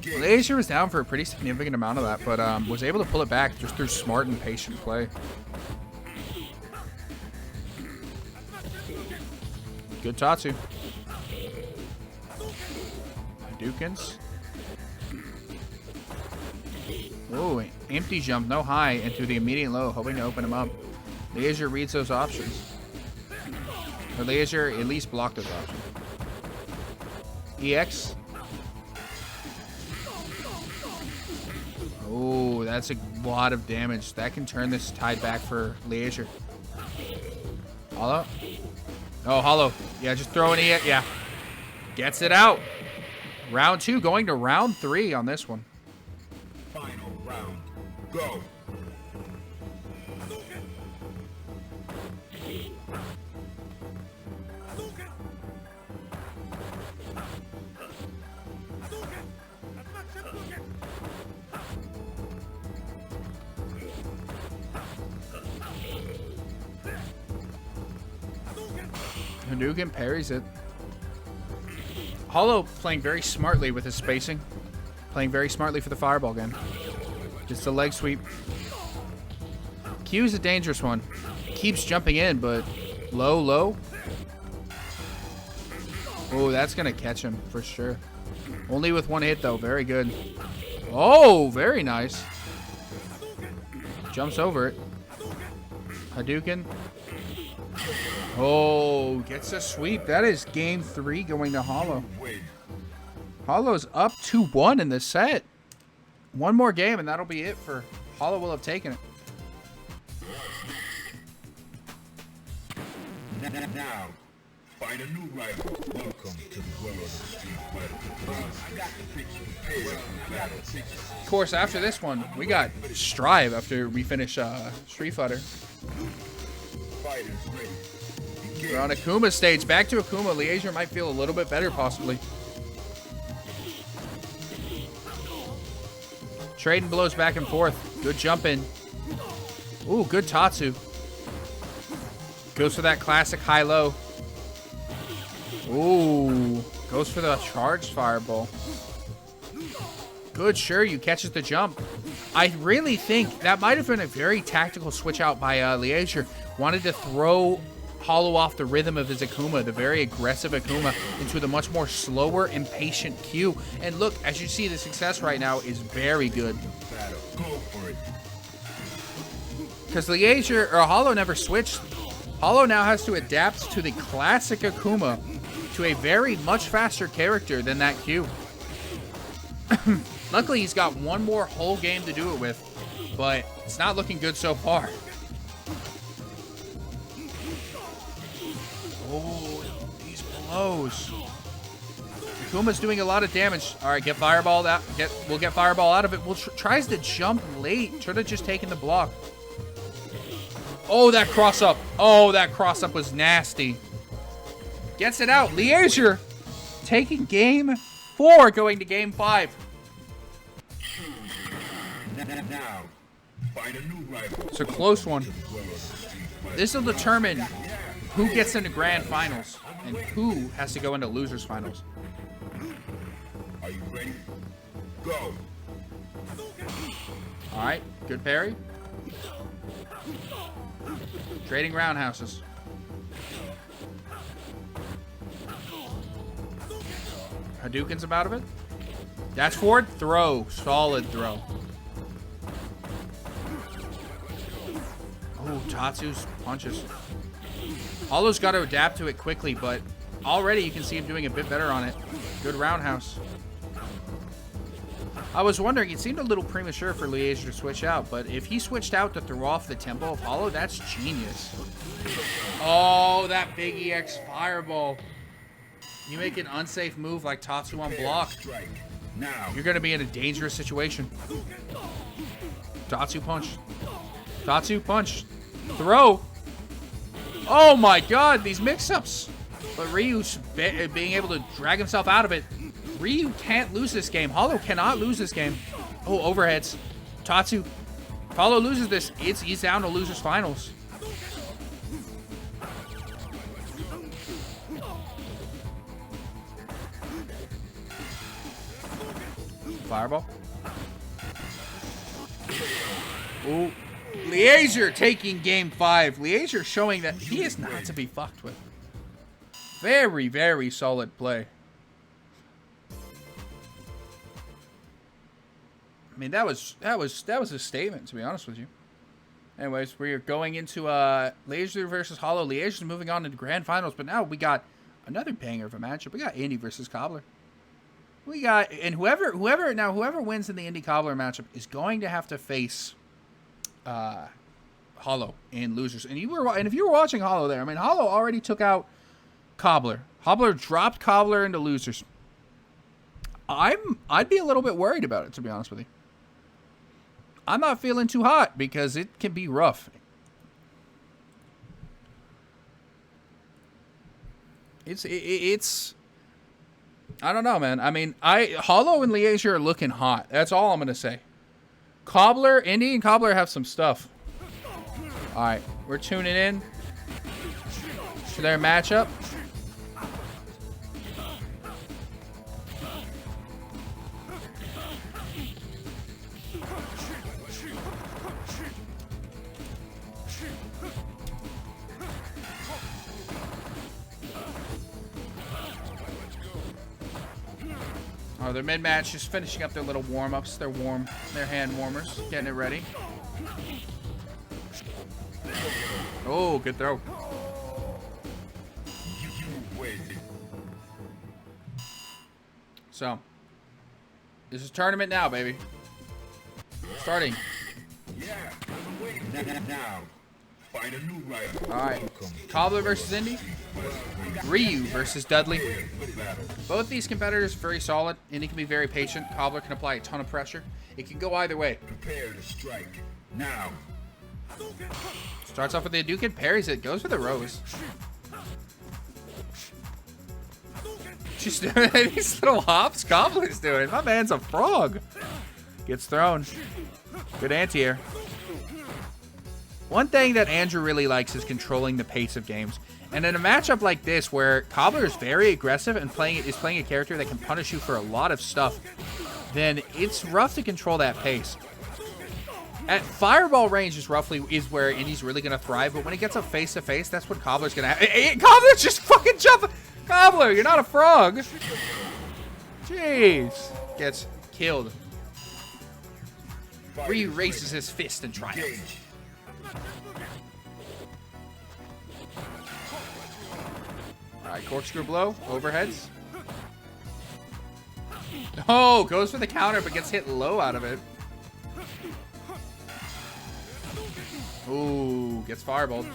Leazure was down for a pretty significant amount of that, but was able to pull it back just through smart and patient play. Good Tatsu. Hadoukens. Ooh, empty jump, no high, into the immediate low, hoping to open him up. Leazure reads those options. Or Leazure at least blocked those options. EX. Oh, that's a lot of damage. That can turn this tide back for Leazure. Hollow. Oh, Hollow. Yeah, just throw an EX. Yeah. Gets it out. Round 2 going to round 3 on this one. Final round. Go. Hadouken parries it. Hollow playing very smartly with his spacing. Playing very smartly for the fireball game. Just a leg sweep. Q's a dangerous one. Keeps jumping in, but low, low. Oh, that's going to catch him for sure. Only with one hit, though. Very good. Oh, very nice. Jumps over it. Hadouken. Oh, gets a sweep. That is game 3 going to Hollow. Hollow's up 2-1 in this set. One more game, and that'll be it for Hollow will have taken it. Now, find a new rival. Welcome to the Well of the Street Fighter. I got the picture. Prepare for battle. Of course, after this one, we got Strive after we finish Street Fighter. Fighters ready. We're on Akuma stage. Back to Akuma. Leazure might feel a little bit better, possibly. Trading blows back and forth. Good jump in. Ooh, good Tatsu. Goes for that classic high-low. Ooh, goes for the charged fireball. Good Shuryu catches the jump. I really think that might have been a very tactical switch out by Leazure. Wanted to throw Hollow off the rhythm of his Akuma, the very aggressive Akuma, into the much more slower and patient Q. And look, as you see, the success right now is very good. Go for it. Because Leazure, or Hollow never switched. Hollow now has to adapt to the classic Akuma to a very much faster character than that Q. Luckily, he's got one more whole game to do it with, but it's not looking good so far. Oh, these blows. Kuma's doing a lot of damage. All right, get fireballed out. We'll get fireball out of it. Tries to jump late. Should have just taken the block. Oh, that cross up. Oh, that cross up was nasty. Gets it out. Leazure taking game 4, going to game 5. Now, find a new rival. It's a close one. To the well of the street fighter. This will determine who gets into grand finals and who has to go into losers finals. Are you ready? Go. All right, good parry. Trading roundhouses. Hadouken's about of it. That's forward throw. Solid throw. Oh, Tatsu's punches. Hollow's got to adapt to it quickly, but already you can see him doing a bit better on it. Good roundhouse. I was wondering, it seemed a little premature for Leazure to switch out, but if he switched out to throw off the tempo of Hollow, that's genius. Oh, that big EX fireball. You make an unsafe move like Tatsu on block, Now. you're going to be in a dangerous situation. Tatsu punch. Tatsu punch. Throw. Oh my god, these mix-ups. But Ryu's being able to drag himself out of it. Ryu can't lose this game. Hollow cannot lose this game. Oh, overheads. Tatsu. If Hollow loses this, he's down to losers finals. Fireball. Ooh. Leazure taking game 5. Leazure showing that he is not to be fucked with. Very, very solid play. I mean, that was a statement, to be honest with you. Anyways, we're going into Leazure versus Hollow. Leazure's moving on into grand finals, but now we got another banger of a matchup. We got Indy versus Cobbler. We got, and whoever wins in the Indy Cobbler matchup is going to have to face Hollow in losers. And if you were watching Hollow there, I mean, Hollow already took out Cobbler. Cobbler dropped Cobbler into losers. I'd be a little bit worried about it, to be honest with you. I'm not feeling too hot because it can be rough. It's I don't know, man. I mean, Hollow and Leazure are looking hot. That's all I'm gonna say. Cobbler, Indy and Cobbler have some stuff. All right, we're tuning in to their matchup. Oh, they're mid-match, just finishing up their little warm-ups. They're hand warmers, getting it ready. Oh, good throw. So, this is tournament now, baby. Starting. Yeah, now. Find a new rival. All right, Cobbler versus Indy. Ryu versus Dudley. Both these competitors very solid. Indy can be very patient. Cobbler can apply a ton of pressure. It can go either way. Prepare to strike. Now. Starts off with the Hadouken, parries it, goes for the Rose. Just doing these little hops Cobbler's doing. My man's a frog. Gets thrown. Good anti-air. One thing that Andrew really likes is controlling the pace of games. And in a matchup like this, where Cobbler is very aggressive and is playing a character that can punish you for a lot of stuff, then it's rough to control that pace. At fireball range is where Indy's really gonna thrive, but when it gets up face to face, that's what Cobbler's gonna have. Cobbler's just fucking jumping. Cobbler, you're not a frog. Jeez, gets killed. Ryu raises his fist in triumph. Alright, corkscrew blow, overheads. Oh, goes for the counter, but gets hit low out of it. Ooh, gets fireballed.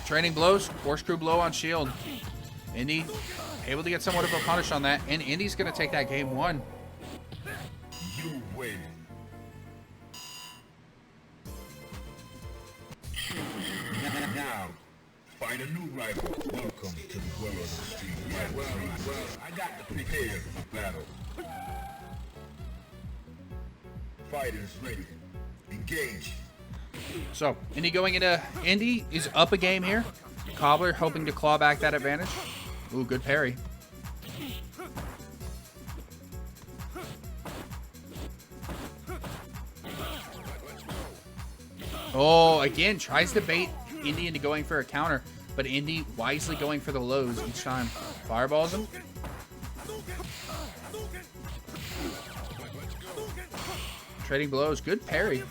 Training blows. Corkscrew blow on shield. Indy able to get somewhat of a punish on that. And Indy's going to take that game 1. You win. Now, find a new rival. Welcome to the Well of the Street. Well, I got to prepare for battle. Fighters ready. Engage. So, Indy going into... Indy is up a game here. Cobbler hoping to claw back that advantage. Ooh, good parry. Oh, again, tries to bait Indy into going for a counter, but Indy wisely going for the lows each time. Fireballs him. Trading blows. Good parry.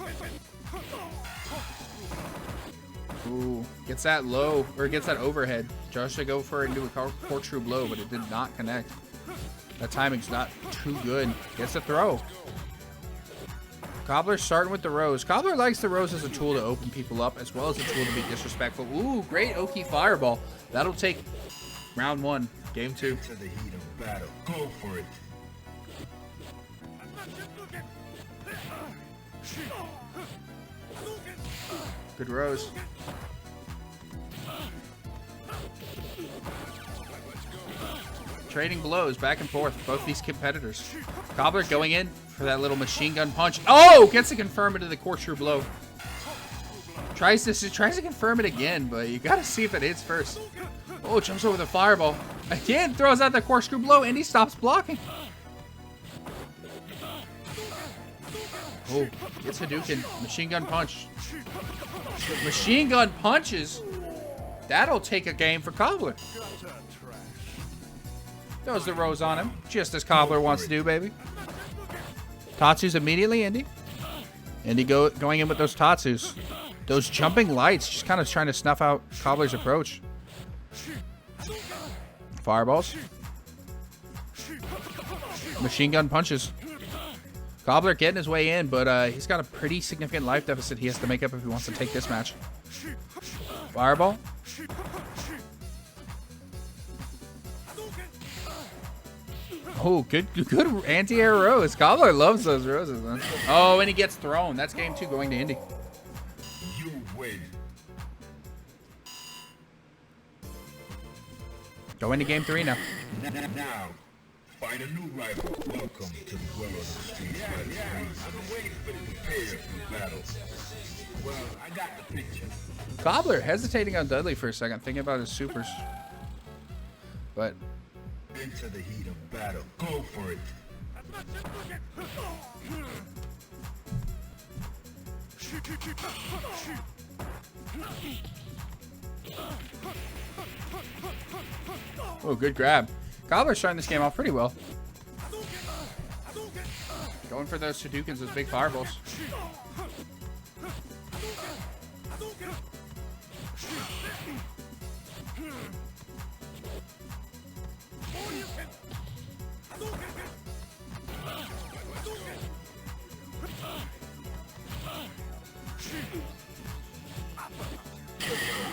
Ooh, gets that low, or gets that overhead. Just to go for it into a corkscrew blow, but it did not connect. That timing's not too good. Gets a throw. Cobbler starting with the rose. Cobbler likes the rose as a tool to open people up, as well as a tool to be disrespectful. Ooh, great Oki fireball. That'll take round 1, game 2. To the heat of battle. Go for it. Good rose. Trading blows back and forth, both these competitors. Cobbler going in for that little machine gun punch. Oh, gets to confirm into the corkscrew blow. Tries to confirm it again, but you gotta see if it hits first. Oh, jumps over the fireball. Again, throws out the corkscrew blow, and he stops blocking. Oh, gets Hadouken. Machine gun punch. Machine gun punches. That'll take a game for Cobbler. Throws the rose on him, just as Cobbler wants to do, baby. Tatsu's immediately Indy. Indy going in with those Tatsus. Those jumping lights, just kind of trying to snuff out Cobbler's approach. Fireballs. Machine gun punches. Cobbler getting his way in, but he's got a pretty significant life deficit he has to make up if he wants to take this match. Fireball. Oh, good anti-air rose. Cobbler loves those roses, man. Oh, and he gets thrown. That's game 2 going to Indy. You win. Go into game 3 now. Now, find a new rival. Welcome to the Well of the Street. I've been waiting for the prepare for battle. Well, I got the picture. Cobbler hesitating on Dudley for a second, thinking about his supers. But Into the heat of battle. Go for it. oh, good grab. Cobbler's starting this game off pretty well. Going for those Hadoukens, those big fireballs.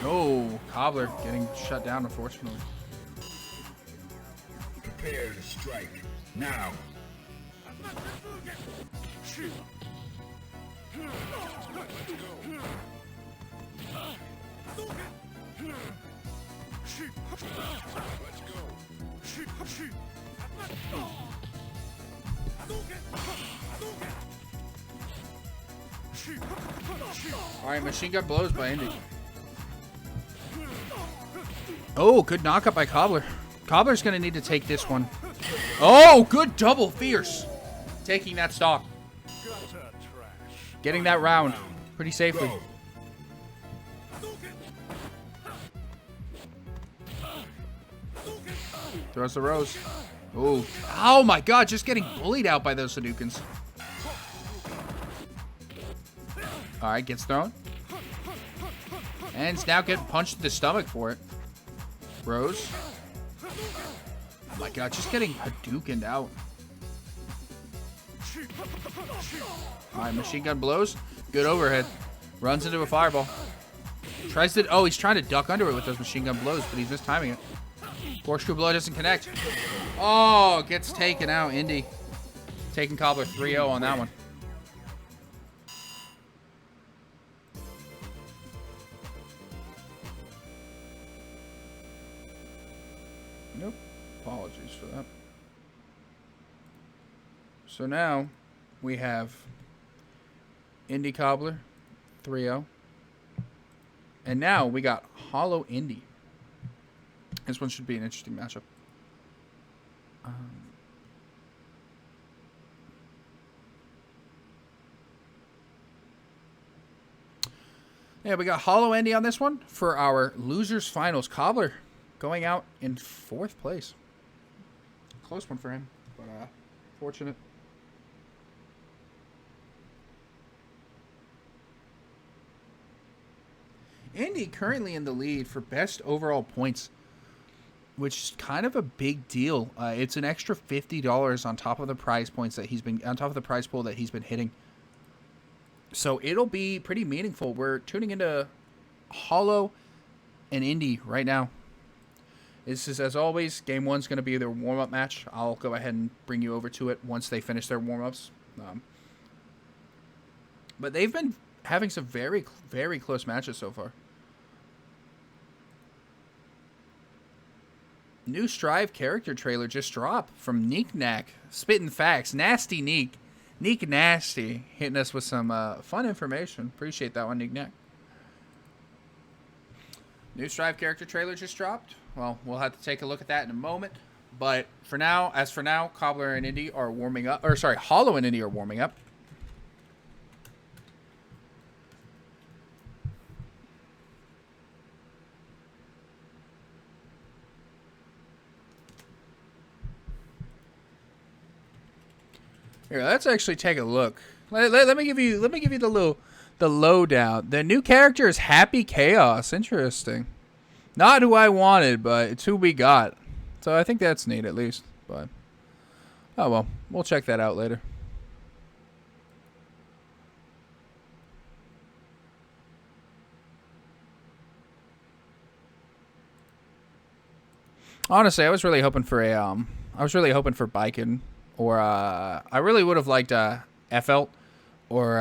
Oh, Cobbler getting shut down, unfortunately. Prepare to strike. Now. Alright, machine gun blows by Indy. Oh, good knockup by Cobbler. Cobbler's going to need to take this one. Oh, good double fierce. Taking that stock. Getting that round pretty safely. Throws the rose. Ooh. Oh my god, just getting bullied out by those Hadoukens. Alright, gets thrown. And it's now getting punched in the stomach for it. Rose. Oh my god, just getting Hadoukened out. Alright, machine gun blows. Good overhead. Runs into a fireball. Tries to... Oh, he's trying to duck under it with those machine gun blows, but he's just timing it. Corkscrew blow doesn't connect. Oh, gets taken out. Indy taking Cobbler 3-0 on that one. Nope. Apologies for that. So now we have Indy Cobbler 3-0. And now we got Hollow Indy. This one should be an interesting matchup. Yeah, we got Hollow Indy on this one for our losers finals. Cobbler going out in 4th place. Close one for him, but fortunate. Indy currently in the lead for best overall points, which is kind of a big deal. It's an extra $50 on top of the prize points that he's been on top of the prize pool that he's been hitting. So it'll be pretty meaningful. We're tuning into Hollow and Indy right now. This is, as always, game 1's going to be their warm-up match. I'll go ahead and bring you over to it once they finish their warm-ups. But they've been having some very, very close matches so far. New Strive character trailer just dropped from Neek Knack. Spitting facts. Nasty Neek. Neek Nasty hitting us with some fun information. Appreciate that one, Neek Knack. New Strive character trailer just dropped. Well, we'll have to take a look at that in a moment. But for now, Cobbler and Indy are warming up. Or sorry, Hollow and Indy are warming up. Here, let's actually take a look. Let me give you the lowdown. The new character is Happy Chaos. Interesting. Not who I wanted, but it's who we got. So I think that's neat at least. But oh well, we'll check that out later. Honestly, I was really hoping for Biken. Or I really would have liked Effelt or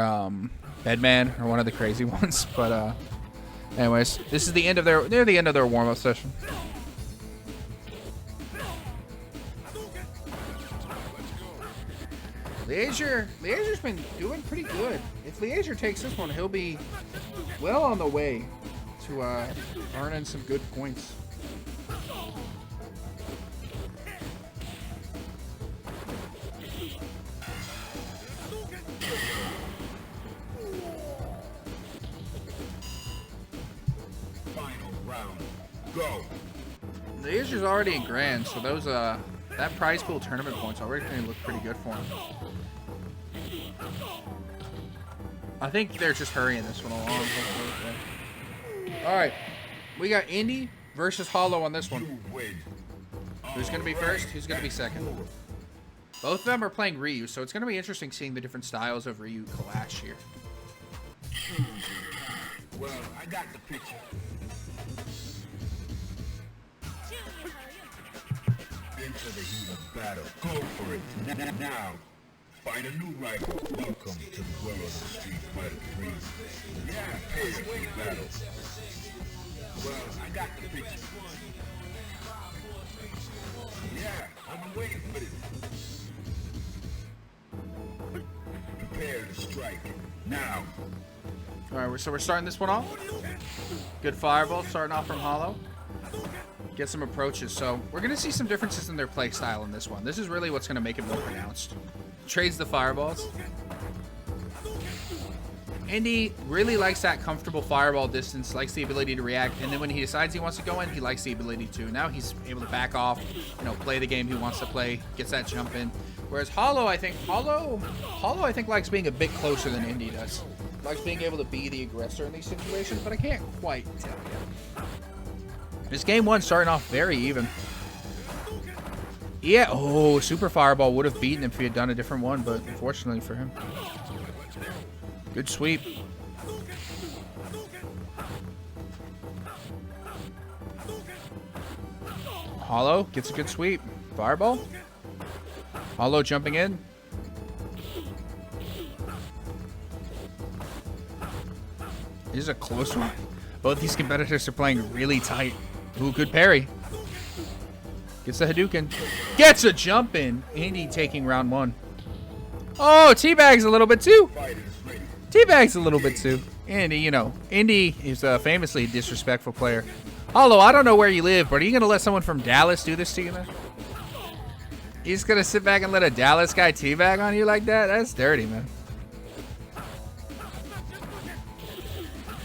Bedman or one of the crazy ones. But anyways, this is the end of near the end of their warm-up session. Leazure's been doing pretty good. If Leazure takes this one, he'll be well on the way to earning some good points. Go. Leazure's already in grand, so those that prize pool tournament points already going to look pretty good for him. I think they're just hurrying this one along. All right, we got Indy versus Hollow on this one. Who's going to be first? Who's going to be second? Both of them are playing Ryu, so it's going to be interesting seeing the different styles of Ryu clash here. Well, I got the picture. Into the heat of battle. Go for it. Now, find a new rival. Welcome to the world of the Street Fighter 3. Yeah, prepare for battle. Well, I got the picture. Yeah, I've been waiting for it. Prepare to strike. Now. Alright, so we're starting this one off. Good fireball, starting off from Hollow. Get some approaches. So we're going to see some differences in their play style in this one. This is really what's going to make it more pronounced. Trades the fireballs. Indy really likes that comfortable fireball distance, likes the ability to react, and then when he decides he wants to go in, he likes the ability to. Now he's able to back off, play the game he wants to play, gets that jump in. Whereas Hollow likes being a bit closer than Indy does. Likes being able to be the aggressor in these situations, but I can't quite tell yet. This game one starting off very even. Yeah, oh, Super Fireball would have beaten him if he had done a different one, but unfortunately for him. Good sweep. Hollow gets a good sweep. Fireball. Hollow jumping in. This is a close one. Both these competitors are playing really tight. Ooh, good parry. Gets the Hadouken. Gets a jump in. Indy taking round 1. Oh, Teabag's a little bit too. Teabag's a little bit too. Indy, you know, Indy is famously a disrespectful player. Hollow, I don't know where you live, but are you going to let someone from Dallas do this to you, man? You just going to sit back and let a Dallas guy teabag on you like that? That's dirty, man.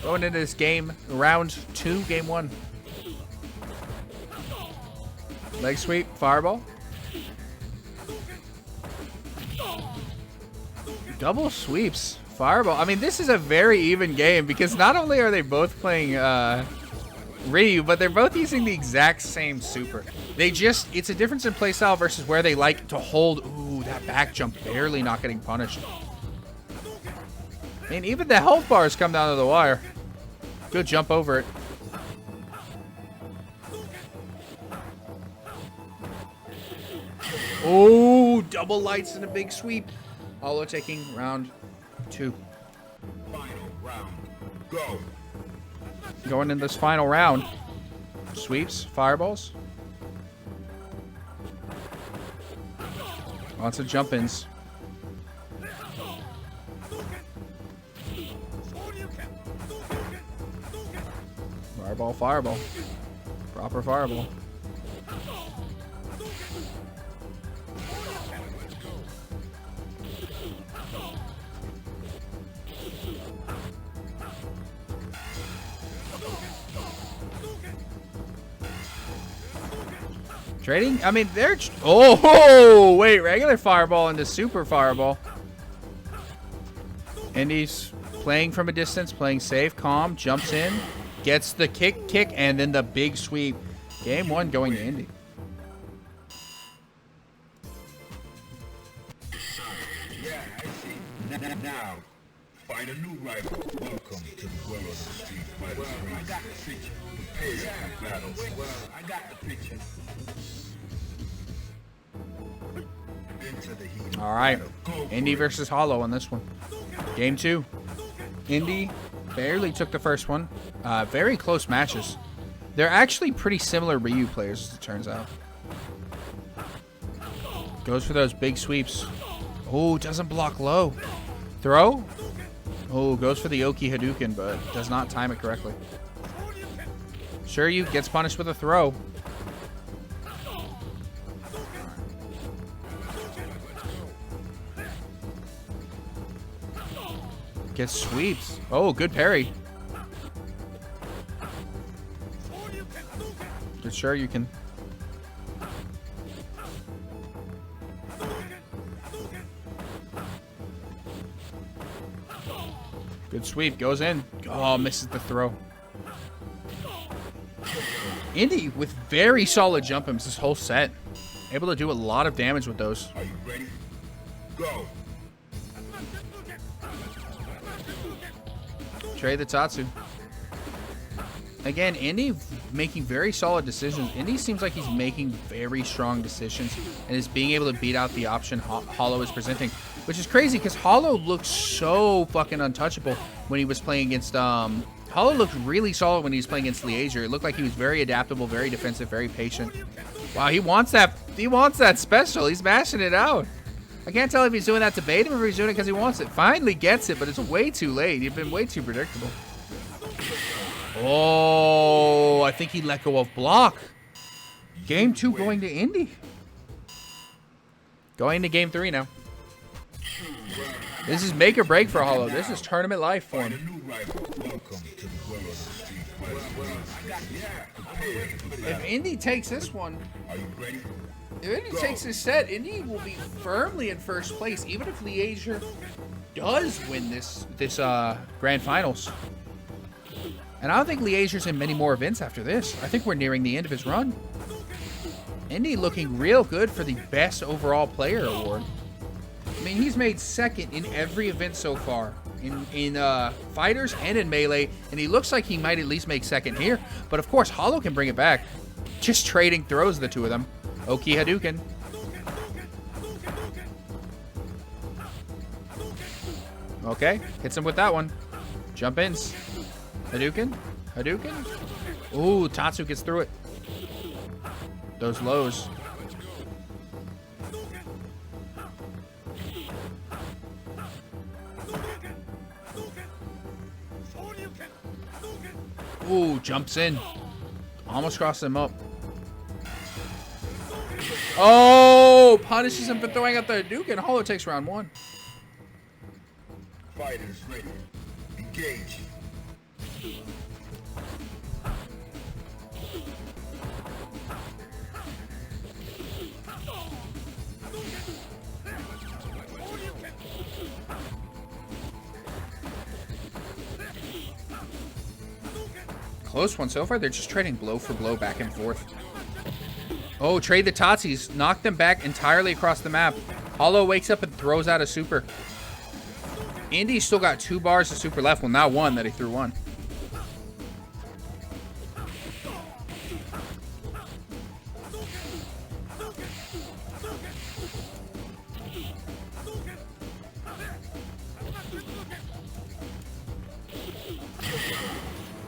Going into this game, round 2, game 1. Leg sweep, fireball. Double sweeps, fireball. I mean, this is a very even game because not only are they both playing Ryu, but they're both using the exact same super. It's a difference in playstyle versus where they like to hold. Ooh, that back jump barely not getting punished. I mean, even the health bars come down to the wire. Good jump over it. Oh, double lights and a big sweep. Hollow taking round 2. Final round. Go. Going in this final round. Sweeps, fireballs. Lots of jump-ins. Fireball, fireball. Proper fireball. Trading? I mean, they're... Oh, wait. Regular fireball into super fireball. Indy's playing from a distance, playing safe, calm, jumps in, gets the kick, and then the big sweep. Game 1 going to Indy. Yeah, I see. Now, find a new rival. Welcome to the world of the Street Fighter. Well, I got the picture. Prepare for battle. Well, I got the picture. All right, Indy versus Hollow on this one. Game 2. Indy barely took the first one. Very close matches. They're actually pretty similar Ryu players, as it turns out. Goes for those big sweeps. Oh, doesn't block low. Throw. Oh, goes for the Oki Hadouken, but does not time it correctly. Shiryu gets punished with a throw. Gets sweeps. Oh, good parry. Good, sure you can. Good sweep. Goes in. Oh, misses the throw. Indy with very solid jump ins this whole set. Able to do a lot of damage with those. Are you ready? Go. Trade the Tatsu. Again, Indy making very solid decisions. Indy seems like he's making very strong decisions and is being able to beat out the option Hollow is presenting, which is crazy because Hollow looked so fucking untouchable when he was playing against Hollow looked really solid when he was playing against Leazure. It looked like he was very adaptable, very defensive, very patient. Wow, he wants that special. He's mashing it out. I can't tell if he's doing that to bait him or if he's doing it because he wants it. Finally gets it, but it's way too late. He's been way too predictable. Oh, I think he let go of block. Game 2 going to Indy. Going to game 3 now. This is make or break for Hollow. This is tournament life for him. If Indy takes this one, if Indy takes this set, Indy will be firmly in first place, even if Leazure does win this grand finals. And I don't think Leazure's in many more events after this. I think we're nearing the end of his run. Indy looking real good for the best overall player award. I mean, he's made second in every event so far, in fighters and in melee, and he looks like he might at least make second here. But of course, Hollow can bring it back. just trading throws, the two of them. Oki Hadouken. Okay, hits him with that one. Jump ins. Hadouken. Hadouken. Ooh, Tatsu gets through it. Those lows. Ooh, jumps in. Almost crosses him up. Oh, punishes him for throwing out the Hadouken. Hollow takes round 1. Fighters ready. Engage. Close one so far. They're just trading blow for blow back and forth. Oh, trade the Tatsis. Knock them back entirely across the map. Hollow wakes up and throws out a super. Indy's still got 2 bars of super left. Well, now 1 that he threw 1.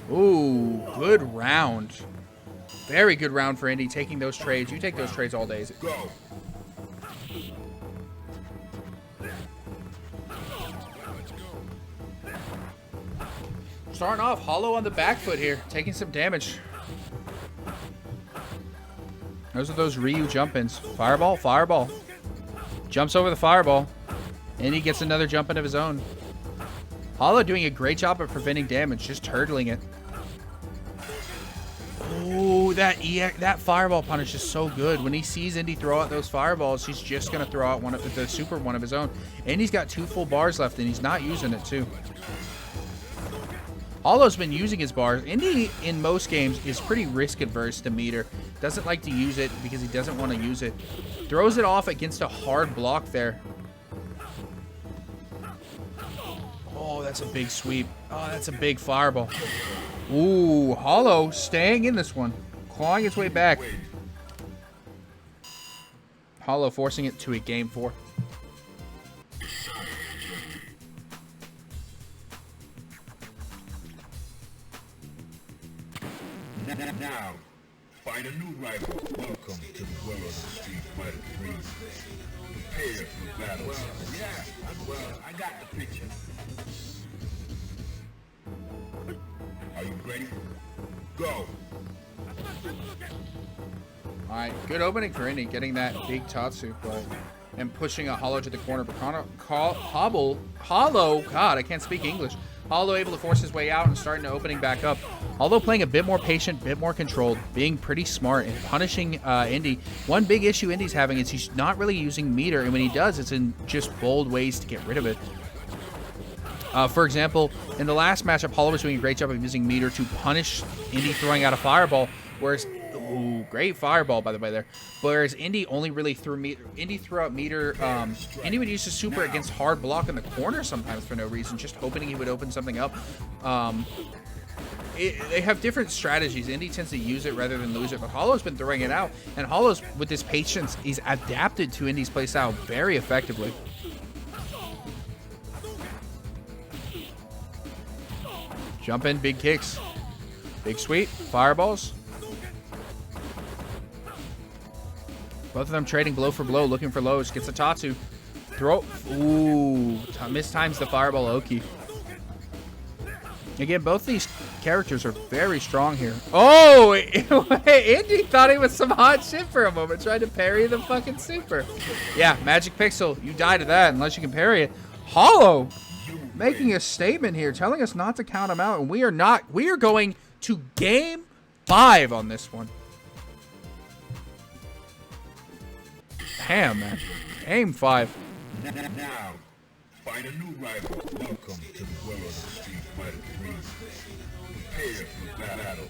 Ooh, good round. Very good round for Indy, taking those trades. You take those trades all days. Go. Starting off, Hollow on the back foot here, taking some damage. Those are those Ryu jump-ins. Fireball, fireball. Jumps over the fireball. And he gets another jump in of his own. Hollow doing a great job of preventing damage, just turtling it. Oh, that fireball punish is so good. When he sees Indy throw out those fireballs, he's just going to throw out the super one of his own. And he's got 2 full bars left, and he's not using it, too. Hollow's been using his bars. Indy, in most games, is pretty risk-adverse to meter. Doesn't like to use it because he doesn't want to use it. Throws it off against a hard block there. Oh, that's a big sweep. Oh, that's a big fireball. Ooh, Hollow staying in this one. Clawing its way back. Hollow forcing it to a game 4. Now, find a new rival. Welcome to the world of the Street Fighter 3. Prepare for battle. I got the picture. Are you ready? Go. Alright, good opening for Indy, getting that big Tatsu play. And pushing a Hollow to the corner. But Hollow, God, I can't speak English. Hollow able to force his way out and starting to opening back up. Although playing a bit more patient, bit more controlled, being pretty smart and punishing Indy. One big issue Indy's having is he's not really using meter, and when he does, it's in just bold ways to get rid of it. For example, in the last matchup, Hollow was doing a great job of using meter to punish Indy throwing out a fireball, whereas, ooh, great fireball by the way there. Whereas Indy only really threw meter. Indy threw out meter. Indy would use his super against hard block in the corner sometimes for no reason, just hoping he would open something up. They have different strategies. Indy tends to use it rather than lose it, but Hollow's been throwing it out, and Hollow's, with his patience, he's adapted to Indy's playstyle very effectively. Jump in, big kicks. Big sweep, fireballs. Both of them trading blow for blow, looking for lows. Gets a Tatsu. Throw. Ooh, mistimes the fireball Oki. Again, both these characters are very strong here. Oh, Indy thought he was some hot shit for a moment, tried to parry the fucking super. Yeah, Magic Pixel, you die to that unless you can parry it. Hollow making a statement here, telling us not to count him out, and we are not. We are going to game 5 on this one. Damn, man. Game 5. Now, find a new rival. Welcome to the world of the Street Fighter 3. Prepare for battle.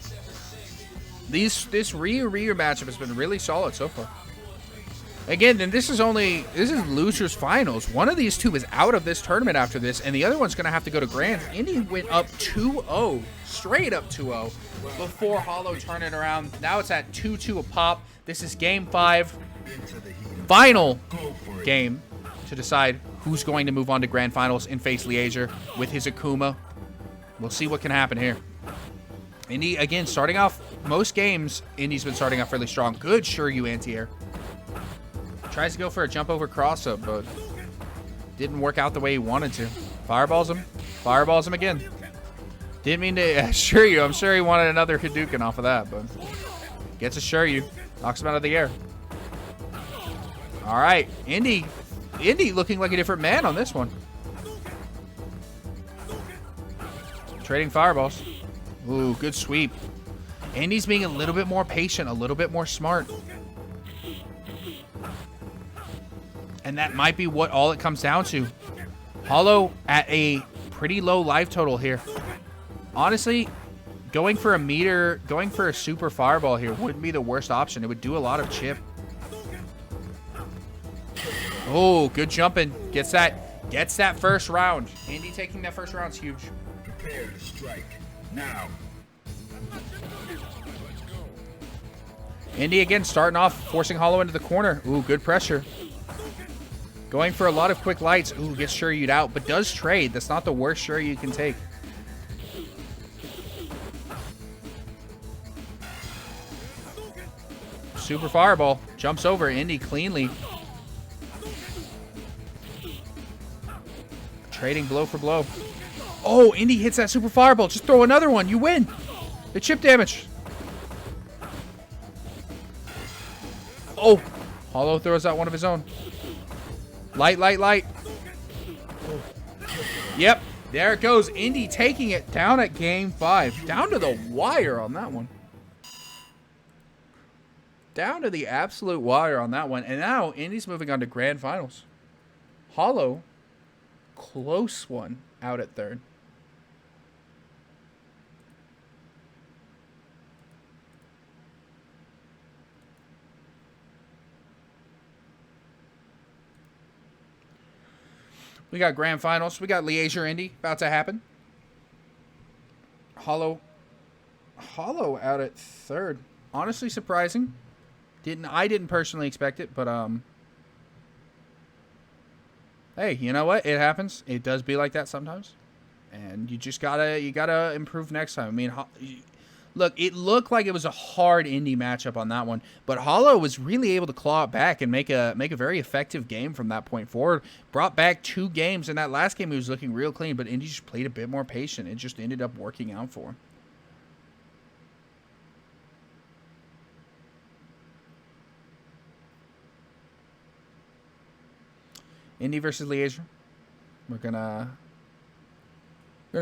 This Ryu matchup has been really solid so far. Again, then this is losers finals. One of these two is out of this tournament after this, and the other one's going to have to go to Grand. Indy went up 2-0, straight up 2-0, before Hollow turned it around. Now it's at 2-2 a pop. This is game 5, final game to decide who's going to move on to Grand Finals and face Leazure with his Akuma. We'll see what can happen here. Indy, again, starting off most games, Indy's been starting off fairly strong. Good Shuryu anti-air. Tries to go for a jump over cross-up, but didn't work out the way he wanted to. Fireballs him. Fireballs him again. Didn't mean to assure you. I'm sure he wanted another Hadouken off of that, but gets a Shuryu. Knocks him out of the air. All right. Indy looking like a different man on this one. Trading fireballs. Ooh, good sweep. Indy's being a little bit more patient, a little bit more smart. And that might be what all it comes down to. Hollow at a pretty low life total here. Honestly, going for a meter, going for a super fireball here wouldn't be the worst option. It would do a lot of chip. Oh, good jumping. Gets that first round. Indy taking that first round is huge. Prepare to strike now. Indy again starting off, forcing Hollow into the corner. Ooh, good pressure. Going for a lot of quick lights. Ooh, gets Shuryu'd out, but does trade. That's not the worst Shuryu you can take. Super fireball. Jumps over Indy cleanly. Trading blow for blow. Oh, Indy hits that super fireball. Just throw another one. You win. The chip damage. Oh, Hollow throws out one of his own. Light, light, light. Yep, there it goes. Indy taking it down at game 5. Down to the wire on that one. Down to the absolute wire on that one. And now Indy's moving on to Grand Finals. Hollow, close one out at 3rd. We got Grand Finals. We got Leazure Indy about to happen. Hollow out at 3rd. Honestly surprising. I didn't personally expect it, but hey, you know what? It happens. It does be like that sometimes. And you just gotta improve next time. I mean, look, it looked like it was a hard Indy matchup on that one, but Hollow was really able to claw it back and make a very effective game from that point forward. Brought back 2 games. In that last game, he was looking real clean, but Indy just played a bit more patient. It just ended up working out for him. Indy versus Leazure. We're gonna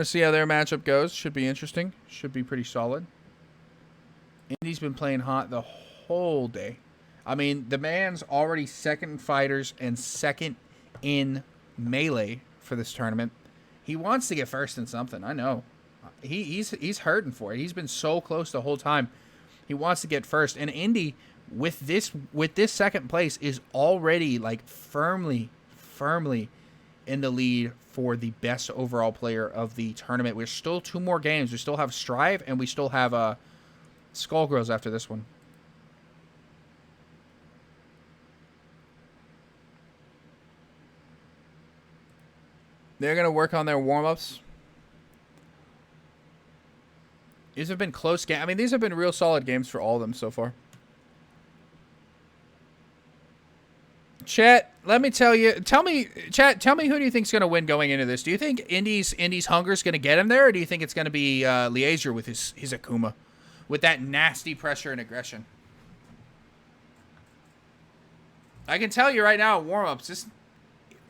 see how their matchup goes. Should be interesting. Should be pretty solid. Indy's been playing hot the whole day. I mean, the man's already 2nd in fighters and 2nd in melee for this tournament. He wants to get 1st in something. I know. He's hurting for it. He's been so close the whole time. He wants to get 1st. And Indy, with this 2nd place, is already like firmly in the lead for the best overall player of the tournament. We're still 2 more games. We still have Strive, and we still have Skullgirls after this one. They're going to work on their warm-ups. These have been close games. I mean, these have been real solid games for all of them so far. Chat, let me tell you. Tell me who do you think is going to win going into this? Do you think Indy's hunger is going to get him there, or do you think it's going to be Leazure with his Akuma, with that nasty pressure and aggression? I can tell you right now, warm-ups,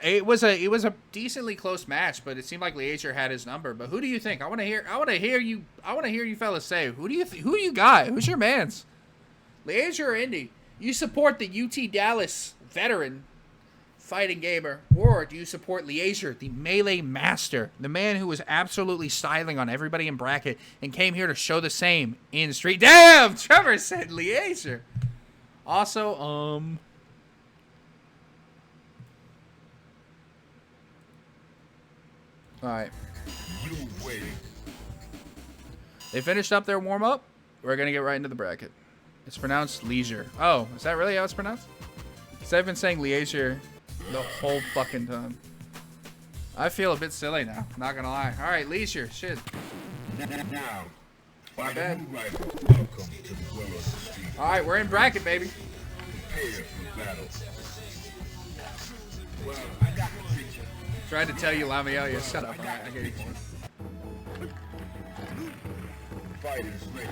it was a decently close match, but it seemed like Leazure had his number. But who do you think? I want to hear you fellas say. Who you got? Who's your mans? Leazure or Indy? You support the UT Dallas veteran fighting gamer, or do you support Leazure, the melee master, the man who was absolutely styling on everybody in bracket and came here to show the same in street? Damn, Trevor said Leazure. Also, All right. You win. They finished up their warm-up. We're going to get right into the bracket. It's pronounced Leazure. Oh, is that really how it's pronounced? Because I've been saying Leazure the whole fucking time. I feel a bit silly now. Not going to lie. All right, Leazure. Shit. Now, find a bad. new rival. Welcome to the world of the street. All right, we're in bracket, baby. Prepare for battle. Well, I got the picture. Tried to tell you, Lamiel. Yeah, shut up. All right, I get you. Fighters ready.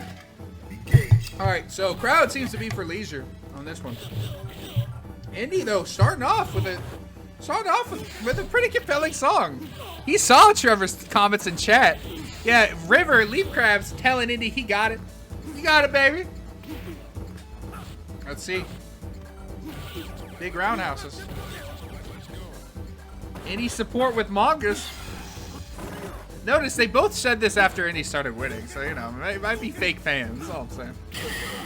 Engage. All right, so crowd seems to be for Leazure on this one. Indy, though, starting off with a pretty compelling song. He saw Trevor's comments in chat. Yeah, River, Leaf Crab's telling Indy he got it. You got it, baby. Let's see. Big roundhouses. Indy support with Mongoose. Notice they both said this after Indy started winning, so, you know, it might be fake fans. That's all I'm saying.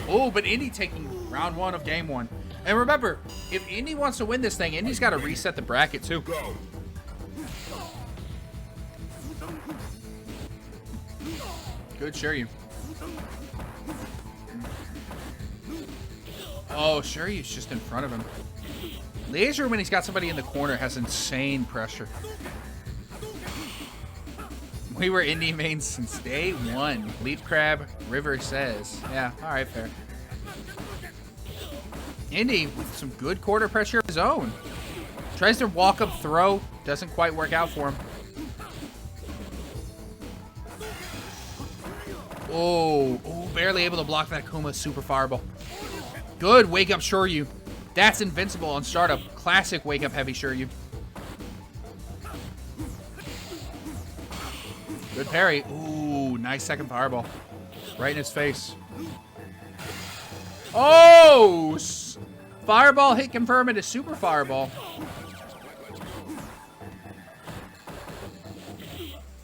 Oh, but Indy taking round 1 of game 1. And remember, if Indy wants to win this thing, Indy's got to reset the bracket, too. Go. Good, Shiryu. Oh, Shiryu's just in front of him. Leazure, when he's got somebody in the corner, has insane pressure. We were Indy mains since day 1. Leaf Crab, River says. Yeah, all right, fair. Indy with some good quarter pressure of his own. Tries to walk up throw. Doesn't quite work out for him. Oh, barely able to block that Akuma super fireball. Good wake up Shoryu. That's invincible on startup. Classic wake up heavy Shoryu. Good parry. Ooh, nice second fireball. Right in his face. Oh! Fireball hit confirm into super fireball.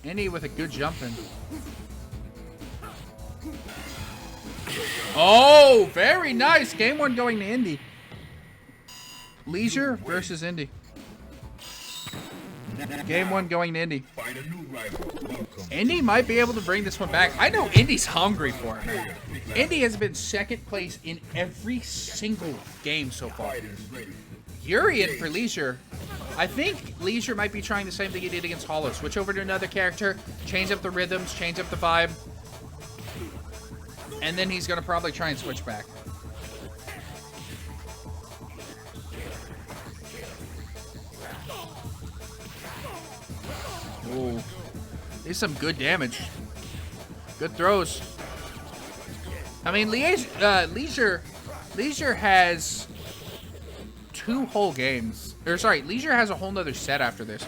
Indy with a good jump in. Oh, very nice. Game 1 going to Indy. Leazure versus Indy. Game 1 going to Indy. Find a new rival. Welcome. Indy might be able to bring this one back. I know Indy's hungry for it, man. Indy has been second place in every single game so far. Fighters ready. Urian for Leazure. I think Leazure might be trying the same thing he did against Hollow. Switch over to another character, change up the rhythms, change up the vibe. And then he's going to probably try and switch back. Ooh. There's some good damage. Good throws. I mean, Leazure has 2 whole games. Or sorry, Leazure has a whole nother set after this.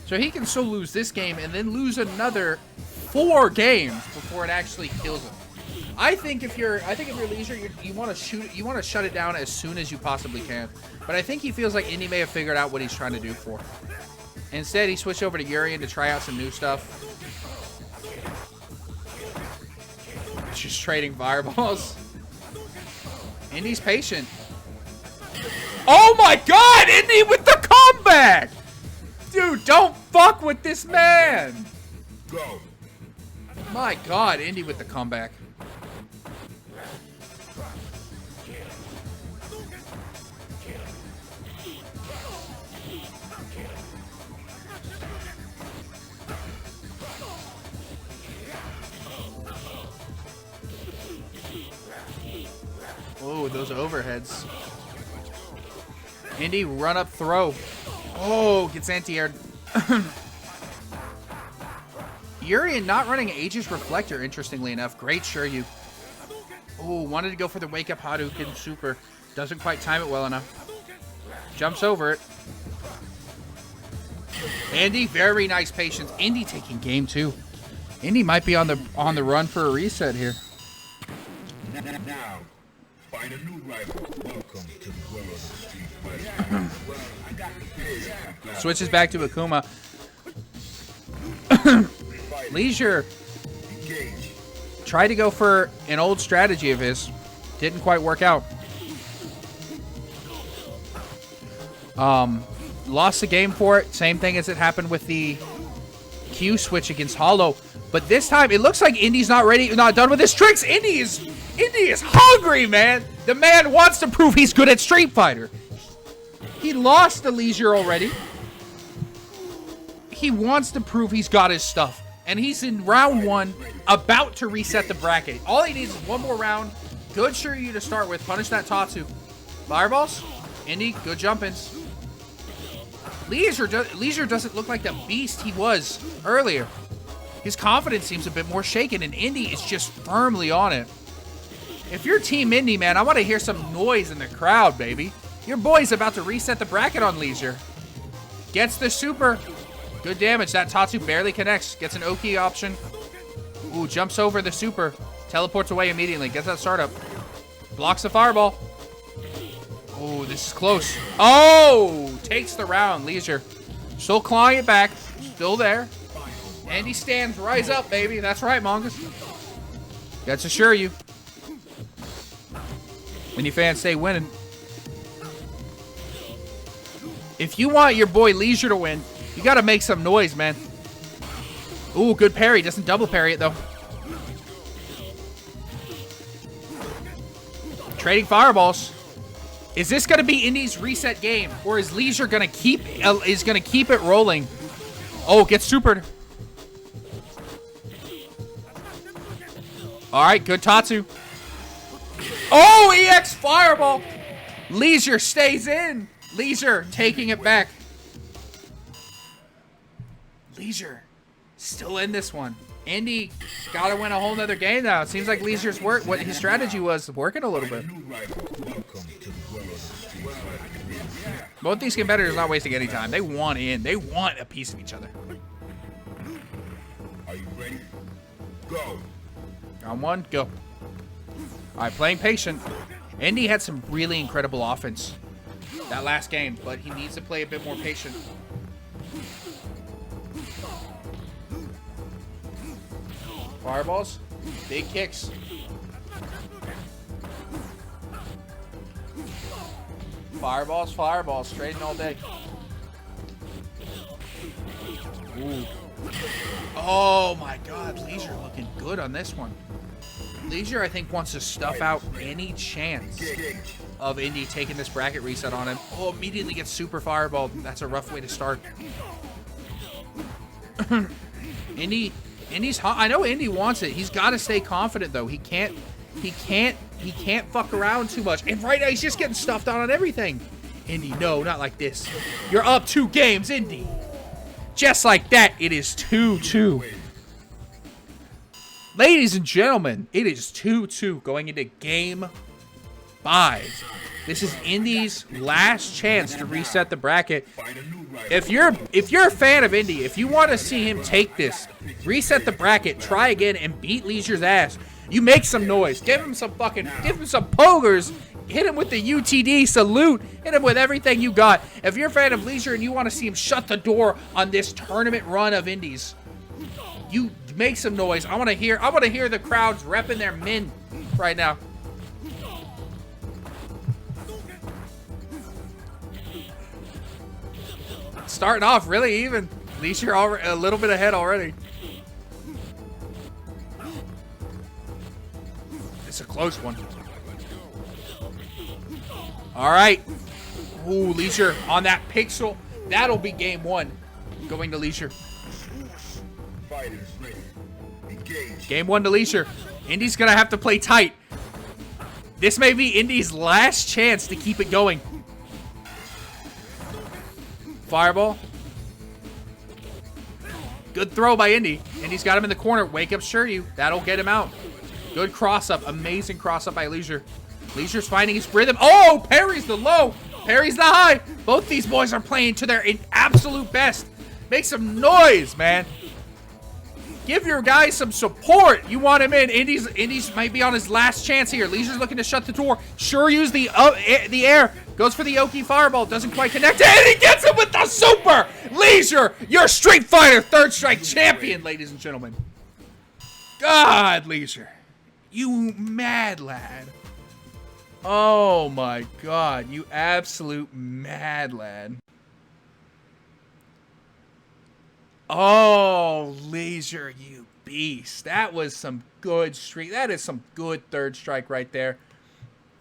So he can still lose this game and then lose another 4 games before it actually kills him. I think if you're Leazure, you want to shut it down as soon as you possibly can. But I think he feels like Indy may have figured out what he's trying to do for. Instead, he switched over to Urian to try out some new stuff. Just trading fireballs. Indy's patient. Oh my god, Indy with the comeback! Dude, don't fuck with this man! Go. My god, Indy with the comeback. Oh, those overheads. Indy, run up, throw. Oh, gets anti-aired. Urian not running Aegis Reflector, interestingly enough. Great Shiryu. Oh, wanted to go for the wake up Hadouken super. Doesn't quite time it well enough. Jumps over it. Indy, very nice patience. Indy taking game 2. Indy might be on the run for a reset here. Now, find a new rival. Welcome to the world of the street fighter. Well, I got the picture. Switches back to Akuma. Leazure Engage. tried to go for an old strategy of his. Didn't quite work out. Lost the game for it. Same thing as it happened with the Q switch against Hollow. But this time, it looks like Indy's not ready, not done with his tricks. Indy is hungry, man. The man wants to prove he's good at Street Fighter. He lost to Leazure already. He wants to prove he's got his stuff. And he's in round 1, about to reset the bracket. All he needs is one more round. Good Shiryu to start with. Punish that Tatsu. Fireballs. Indy, good jump-ins. Leazure doesn't look like the beast he was earlier. His confidence seems a bit more shaken, and Indy is just firmly on it. If you're Team Indy, man, I want to hear some noise in the crowd, baby. Your boy's about to reset the bracket on Leazure. Gets the super. Good damage. That Tatsu barely connects. Gets an Oki option. Ooh, jumps over the super. Teleports away immediately. Gets that startup. Blocks the fireball. Ooh, this is close. Oh! Takes the round. Leazure. Still clawing it back. Still there. And he stands. Rise up, baby. That's right, Mongoose. That's assure you. Indy fans stay winning. If you want your boy Leazure to win, you gotta make some noise, man. Ooh, good parry. Doesn't double parry it, though. Trading fireballs. Is this gonna be Indy's reset game, or is Leazure gonna keep it rolling? Oh, gets supered. All right, good Tatsu. Oh, EX fireball. Leazure stays in. Leazure taking it back. Leazure still in this one. Indy gotta win a whole nother game now. It seems like Leasure's what his strategy was working a little bit. Both these competitors are not wasting any time. They want in. They want a piece of each other. Are you ready? Go. Round 1, go. All right, playing patient. Indy had some really incredible offense that last game, but he needs to play a bit more patient. Fireballs, big kicks. Fireballs, fireballs, trading all day. Ooh. Oh my God, Leazure looking good on this one. Leazure, I think, wants to stuff out any chance of Indy taking this bracket reset on him. Oh, immediately gets super fireballed. That's a rough way to start. Indy's hot. I know Indy wants it. He's got to stay confident though. He can't fuck around too much. And right now he's just getting stuffed on everything. Indy, no, not like this. You're up 2 games, Indy. Just like that, it is 2-2. Ladies and gentlemen, it is 2-2 going into game 5. This is Indy's last chance to reset the bracket. If you're a fan of Indy, if you want to see him take this, reset the bracket, try again, and beat Leasure's ass, you make some noise. Give him some pogers. Hit him with the UTD salute. Hit him with everything you got. If you're a fan of Leazure and you want to see him shut the door on this tournament run of Indies, you make some noise. I want to hear the crowds repping their min right now. Starting off really even. Leazure a little bit ahead already. It's a close one. All right. Ooh, Leazure on that pixel. That'll be game 1. Going to Leazure. Game 1 to Leazure. Indy's going to have to play tight. This may be Indy's last chance to keep it going. Fireball. Good throw by Indy. Indy's got him in the corner. Wake up Shiryu. That'll get him out. Good cross-up. Amazing cross-up by Leazure. Leasure's finding his rhythm. Oh, parries the low. Parries the high. Both these boys are playing to their absolute best. Make some noise, man. Give your guys some support. You want him in. Indy's might be on his last chance here. Leasure's looking to shut the door. Shuryu's the air. Goes for the Oki fireball. Doesn't quite connect. And he gets it with the super. Leazure, your Street Fighter 3rd Strike champion, ladies and gentlemen. God, Leazure. You mad lad. Oh my God, you absolute mad lad. Oh, Leazure, you beast. That was some good streak. That is some good third strike right there.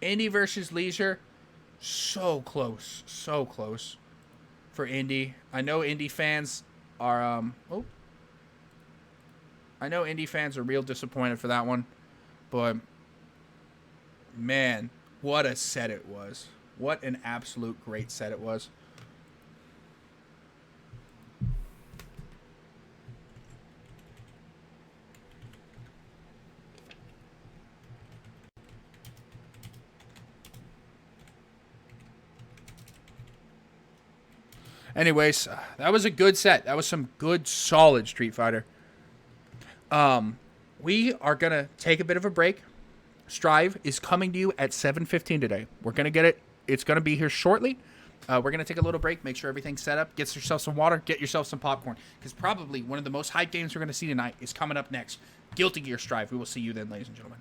Indy versus Leazure. So close. So close for Indy. I know Indy fans are I know Indy fans are real disappointed for that one. But man, what a set it was. What an absolute great set it was. Anyways, that was a good set. That was some good, solid Street Fighter. We are going to take a bit of a break. Strive is coming to you at 7:15 today. We're going to get it. It's going to be here shortly. We're going to take a little break, make sure everything's set up, get yourself some water, get yourself some popcorn, because probably one of the most hyped games we're going to see tonight is coming up next. Guilty Gear Strive. We will see you then, ladies and gentlemen.